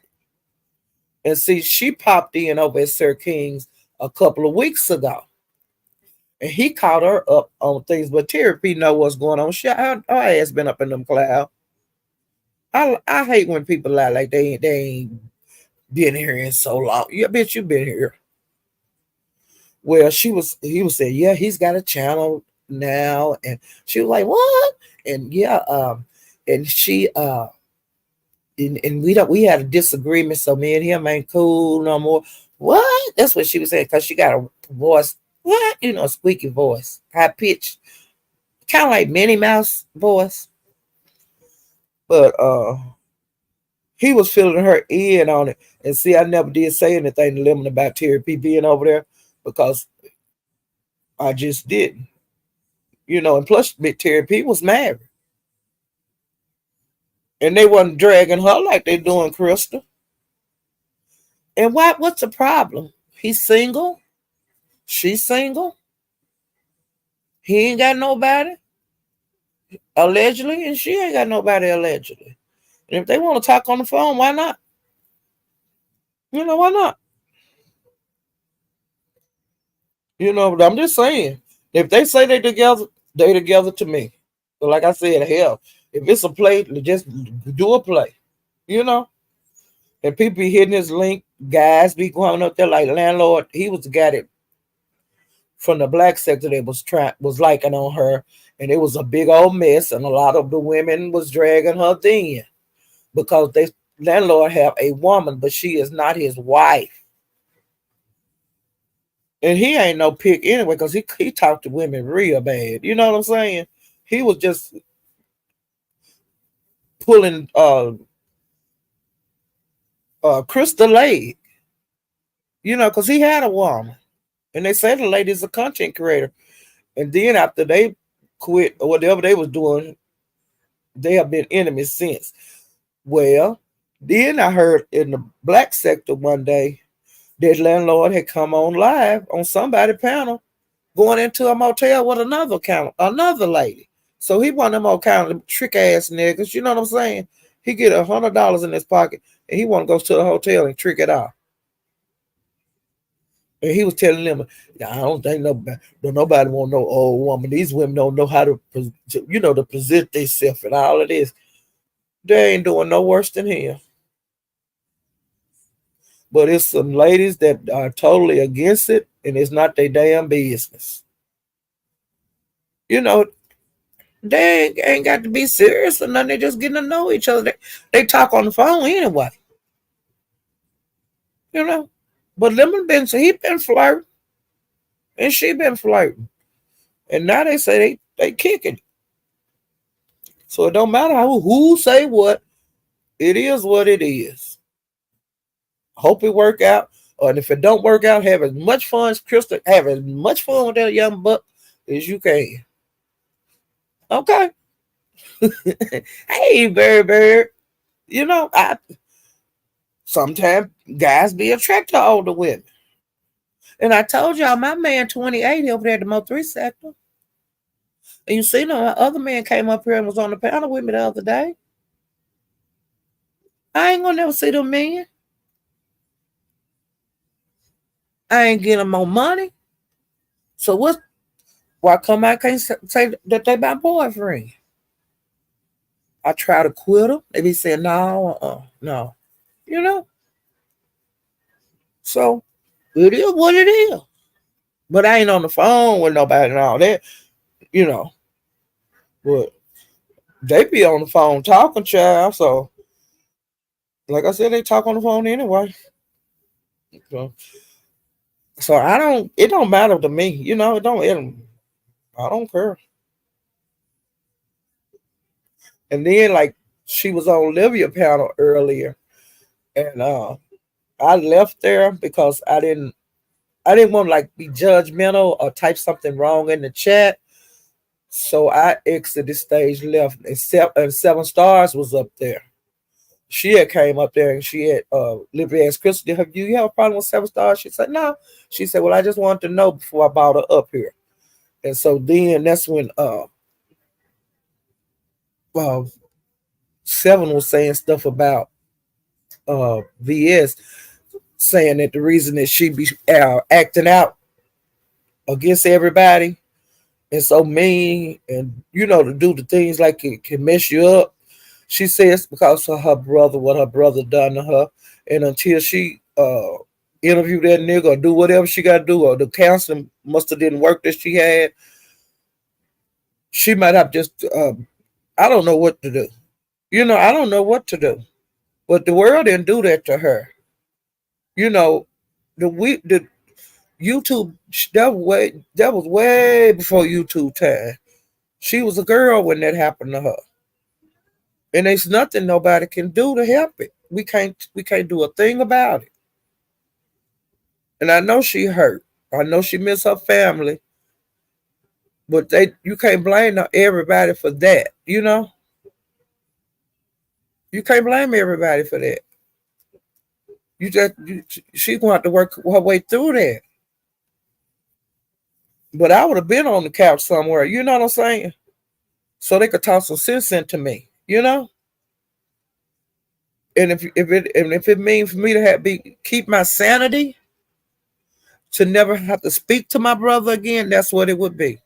And see, she popped in over at Sir King's a couple of weeks ago. And he caught her up on things, but Terry P know what's going on. Her ass been up in them clouds. I hate when people lie like they ain't been here in so long. Yeah, bitch, you been here. Well, he was saying, yeah, he's got a channel now. And she was like, what? And yeah, and she and we had a disagreement, so me and him ain't cool no more. What? That's what she was saying, because she got a voice, what? A squeaky voice, high pitched, kind of like Minnie Mouse voice. But he was filling her in on it. And see, I never did say anything to Lemon about Terry P being over there because I just didn't. And plus Terry P was married. And they wasn't dragging her like they doing Crystal. And what's the problem? He's single. She's single. He ain't got nobody, allegedly, and she ain't got nobody, allegedly. And if they want to talk on the phone, why not? Why not? But I'm just saying, if they say they together to me. But like I said, hell, if it's a play, just do a play. You know? And people be hitting his link, guys be going up there like landlord. He was the guy that from the black sector that was liking on her, and it was a big old mess, and a lot of the women was dragging her then because they landlord have a woman, but she is not his wife. And he ain't no pick anyway, because he talked to women real bad. You know what I'm saying? He was just pulling Crystal leg, because he had a woman. And they say the lady's a content creator. And then after they quit or whatever they was doing, they have been enemies since. Well, then I heard in the black sector one day that landlord had come on live on somebody panel going into a motel with another lady. So he one of them old kind of trick ass niggas, you know what I'm saying? He get $100 in his pocket and he want to go to the hotel and trick it out. And he was telling them, I don't think nobody want no old woman. These women don't know how to present themselves and all of this. They ain't doing no worse than him. But it's some ladies that are totally against it, and it's not their damn business. You know, they ain't got to be serious or nothing. They just getting to know each other. They talk on the phone anyway. You know, but he been flirting, and she been flirting, and now they say they kicking it. So it don't matter who say what. It is what it is. Hope it work out. And if it don't work out, have as much fun as Crystal. Have as much fun with that young buck as you can. Okay. Hey, Bird. I sometimes guys be attracted to older women. And I told y'all my man 28 over there at the Mo 3 sector. And you see, my other man came up here and was on the panel with me the other day. I ain't gonna never see them men. I ain't getting them more money. So why come I can't say that they my boyfriend? I try to quit them. They be saying, no, no. You know? So it is what it is. But I ain't on the phone with nobody and all that, you know. But they be on the phone talking, child. So, like I said, they talk on the phone anyway. So it don't matter to me. I don't care. And then, like, she was on Olivia panel earlier. And I left there because I didn't want to like be judgmental or type something wrong in the chat. So I exited the stage, left, and Seven Stars was up there. She had came up there and she had Libby asked Crystal, do you have a problem with Seven Stars? She said, no. She said, well, I just wanted to know before I brought her up here. And so then that's when uh Seven was saying stuff about VS, saying that the reason that she be acting out against everybody and so mean and to do the things like it can mess you up. She says because of her brother, what her brother done to her, and until she interview that nigga or do whatever she got to do, or the counseling must have didn't work that she had, she might have just I don't know what to do. I don't know what to do. But the world didn't do that to her. The YouTube that was way before YouTube time. She was a girl when that happened to her. And there's nothing nobody can do to help it. We can't do a thing about it. And I know she hurt. I know she missed her family. But you can't blame everybody for that. You can't blame everybody for that. She gonna have to work her way through that. But I would have been on the couch somewhere. You know what I'm saying? So they could talk some sense into me. You know. And if it means for me to keep my sanity, to never have to speak to my brother again, that's what it would be.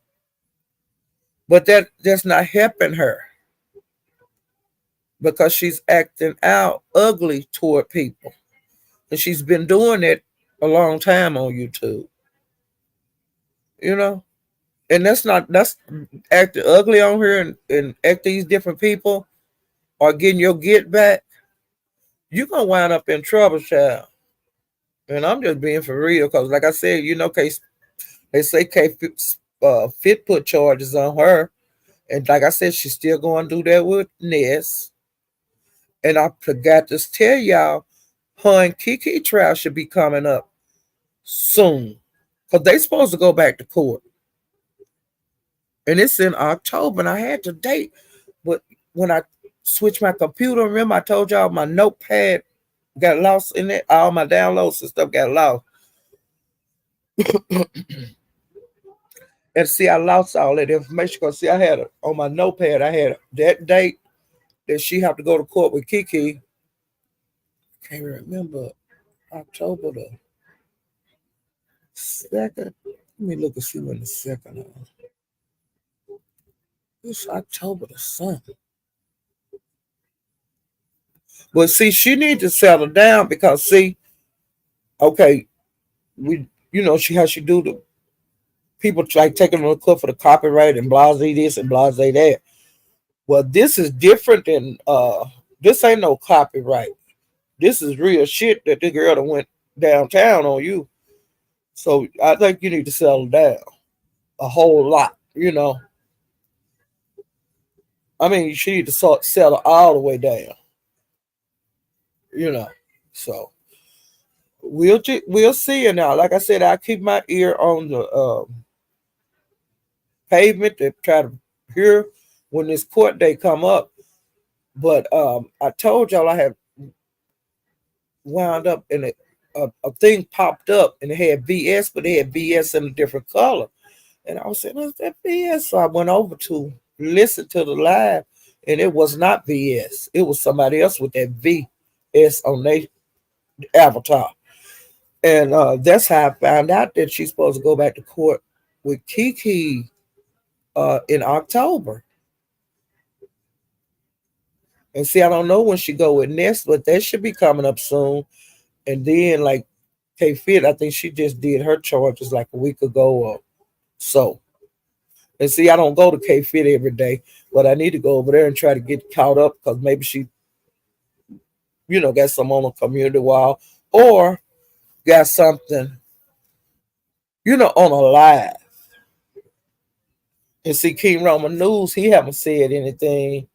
But that's not helping her because she's acting out ugly toward people. And she's been doing it a long time on YouTube, you know? And that's acting ugly on her and act these different people or getting your get back, you're gonna wind up in trouble, child. And I'm just being for real, because like I said, Case they say Fit put charges on her. And like I said, she's still going to do that with Ness. And I forgot to tell y'all, her and Kiki trial should be coming up soon. Because they supposed to go back to court. And it's in October. And I had to date. But when I switched my computer, remember I told y'all my notepad got lost in it? All my downloads and stuff got lost. And see, I lost all that information because see, I had on my notepad, I had that date that she have to go to court with Kiki. Can't remember. October the 2nd. Let me look and see when the 2nd is. It's October the something. But see, she needs to settle down because see, okay, she how she do the people like taking her to court for the copyright and blase this and blase that. Well, this is different than this ain't no copyright. This is real shit that the girl that went downtown on you. So I think you need to settle down a whole lot. I mean, she need to settle all the way down. you know. So we'll see it now. Like I said, I keep my ear on the pavement to try to hear when this court day come up. But I told y'all I had wound up in a thing popped up and it had BS, but it had BS in a different color. And I was saying, what's that BS? So I went over to listen to the live, and it was not BS. It was somebody else with that VS on their avatar. And that's how I found out that she's supposed to go back to court with Kiki in October. And see, I don't know when she go with Ness, but that should be coming up soon. And then like K Fit, I think she just did her charges like a week ago or so. And see, I don't go to K Fit every day, but I need to go over there and try to get caught up because maybe she, got some on a community wall or got something, on a live. And see, King Roman News, he haven't said anything.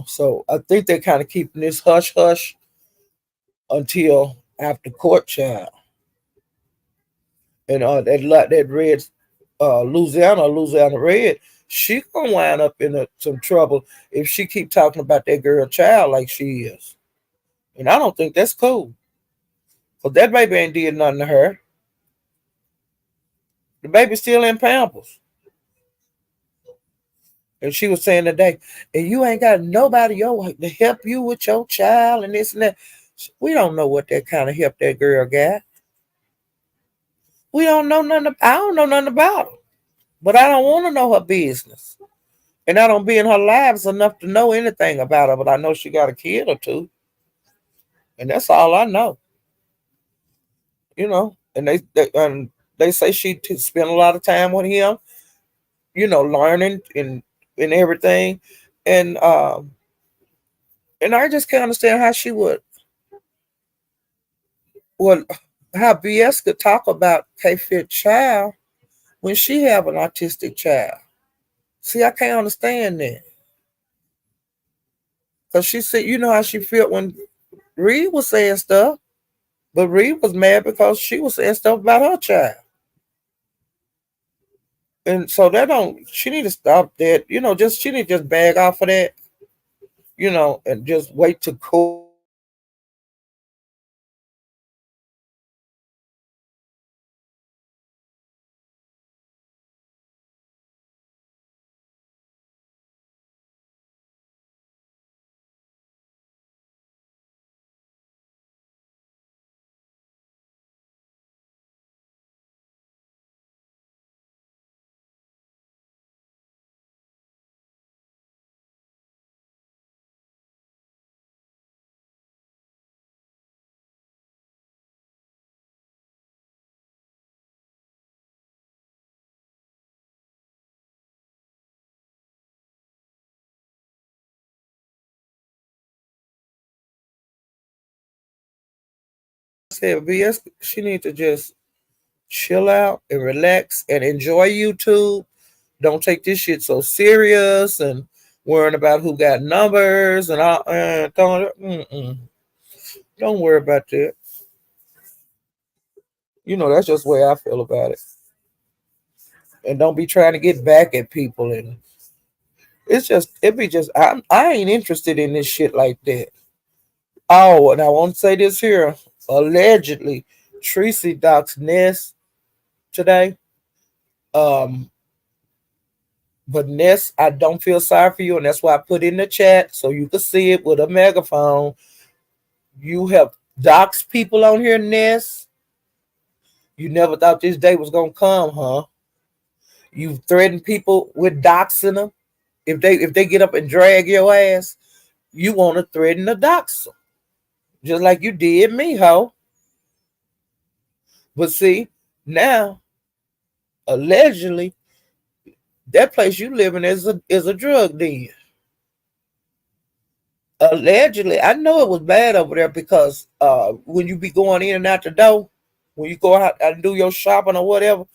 So I think they're kind of keeping this hush hush until after court trial. And that red Louisiana Red, she gonna wind up in some trouble if she keep talking about that girl child like she is. And I don't think that's cool. Cause that baby ain't did nothing to her. The baby's still in Pampers. And she was saying today, and you ain't got nobody to help you with your child and this and that. We don't know what that kind of help that girl got. We don't know nothing. I don't know nothing about her, but I don't want to know her business, and I don't be in her lives enough to know anything about her. But I know she got a kid or two, and that's all I know. And they say she spent a lot of time with him, learning and everything, and I just can't understand how she would, well, how BS could talk about K Fit child when she have an autistic child. See, I can't understand that. Because she said, you know how she felt when Reed was saying stuff, but Reed was mad because she was saying stuff about her child. And so she need to stop that. She need to just bag off of that. and just wait to court. Said BS, she need to just chill out and relax and enjoy YouTube. Don't take this shit so serious and worrying about who got numbers and all. Don't worry about that. That's just the way I feel about it. And don't be trying to get back at people. And it be just, I ain't interested in this shit like that. Oh, and I won't say this here. Allegedly, Tracy Doc's Ness today. Um, but Ness, I don't feel sorry for you, and that's why I put in the chat so you can see it with a megaphone. You have doxed people on here, Ness. You never thought this day was gonna come, huh? You threaten people with doxing them. If they get up and drag your ass, you want to threaten the doxer, just like you did me, ho. But see, now allegedly that place you live in is a drug den. Allegedly, I know it was bad over there because when you be going in and out the door, when you go out and do your shopping or whatever,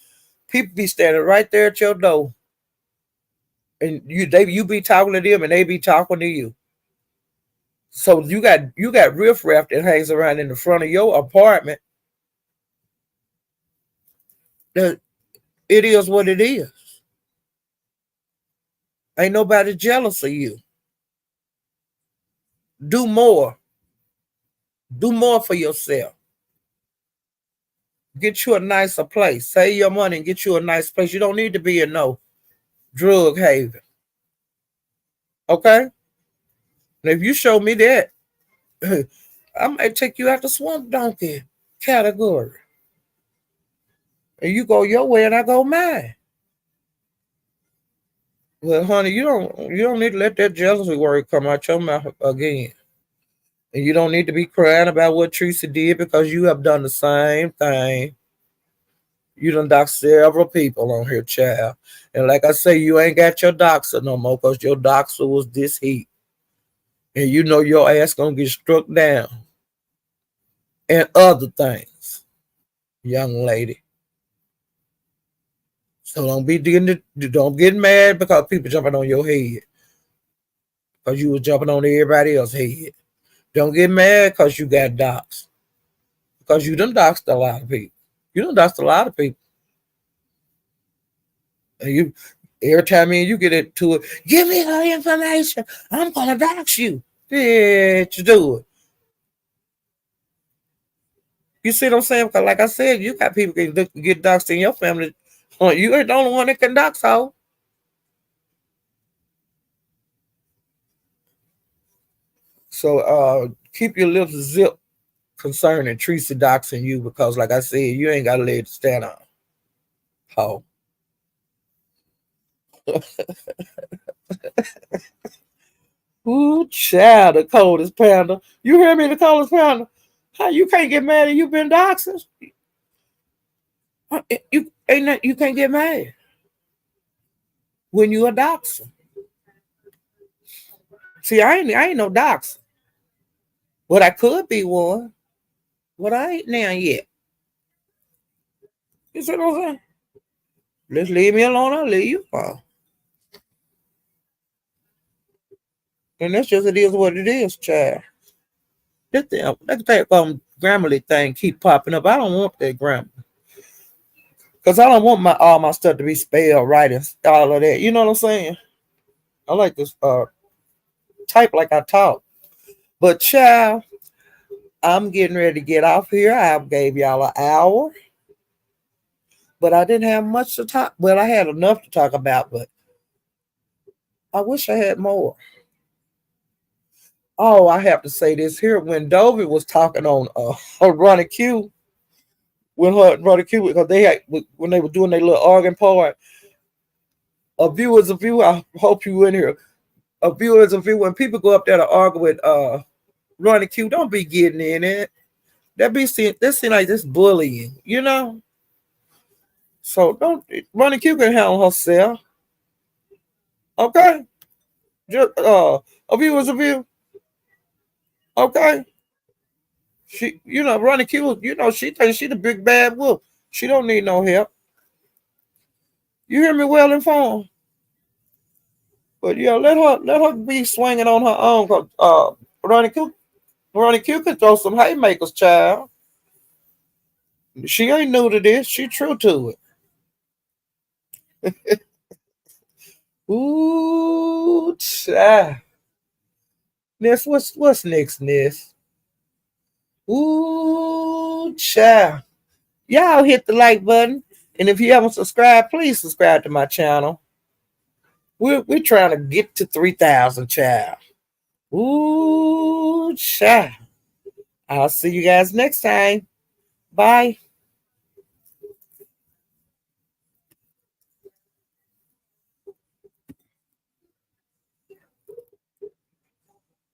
people be standing right there at your door, and you be talking to them and they be talking to you. So you got riffraff that hangs around in the front of your apartment. That it is what it is. Ain't nobody jealous of you. Do more. Do more for yourself. Get you a nicer place. Save your money and get you a nice place. You don't need to be in no drug haven. Okay? And if you show me that, I might take you out the swamp donkey category. And you go your way and I go mine. Well, honey, you don't need to let that jealousy word come out your mouth again. And you don't need to be crying about what Teresa did because you have done the same thing. You done doxed several people on here, child. And like I say, you ain't got your doxer no more because your doxer was this heat. And you know your ass gonna get struck down. And other things, young lady. So don't get mad because people jumping on your head. Because you was jumping on everybody else's head. Don't get mad because you got doxed. Because you done doxed a lot of people. You done doxed a lot of people. And you every time you get into it, give me her information. I'm gonna dox you. Bitch, do it. You see what I'm saying? Because like I said, you got people can get doxed in your family. You ain't the only one that can dox her. So keep your lips zipped concerning Teresa doxing you because like I said, you ain't got a leg to stand on. Ho. Ooh, child, the coldest panda. You hear me, the coldest panda? How you can't get mad and you been doxing? You can't get mad when you a doxer. See, I ain't no doxer. But I could be one. But I ain't now yet. You see what I'm saying? Just leave me alone, I'll leave you alone. And that's just it is what it is, child. That Grammarly thing keep popping up. I don't want that grammar. Because I don't want all my stuff to be spelled right and all of that. You know what I'm saying? I like this type like I talk. But child, I'm getting ready to get off here. I gave y'all an hour, but I didn't have much to talk. Well, I had enough to talk about, but I wish I had more. Oh, I have to say this here. When Dovey was talking on Ronnie Q, when her Ronnie Q, because they had when they were doing their little organ part, a view is a view. I hope you in here. A view is a view. When people go up there to argue with Ronnie Q, don't be getting in it. That seem like this bullying, you know. So don't Ronnie Q can handle herself. Okay. Just a view is a view. Okay. She Ronnie Q, she thinks she the big bad wolf. She don't need no help. You hear me well informed? But yeah, let her be swinging on her own. Cause Ronnie Q can throw some haymakers, child. She ain't new to this. She true to it. Ooh, child. Ness, what's next, Ness? Ooh, child. Y'all hit the like button. And if you haven't subscribed, please subscribe to my channel. We're trying to get to 3,000, child. Ooh, child. I'll see you guys next time. Bye.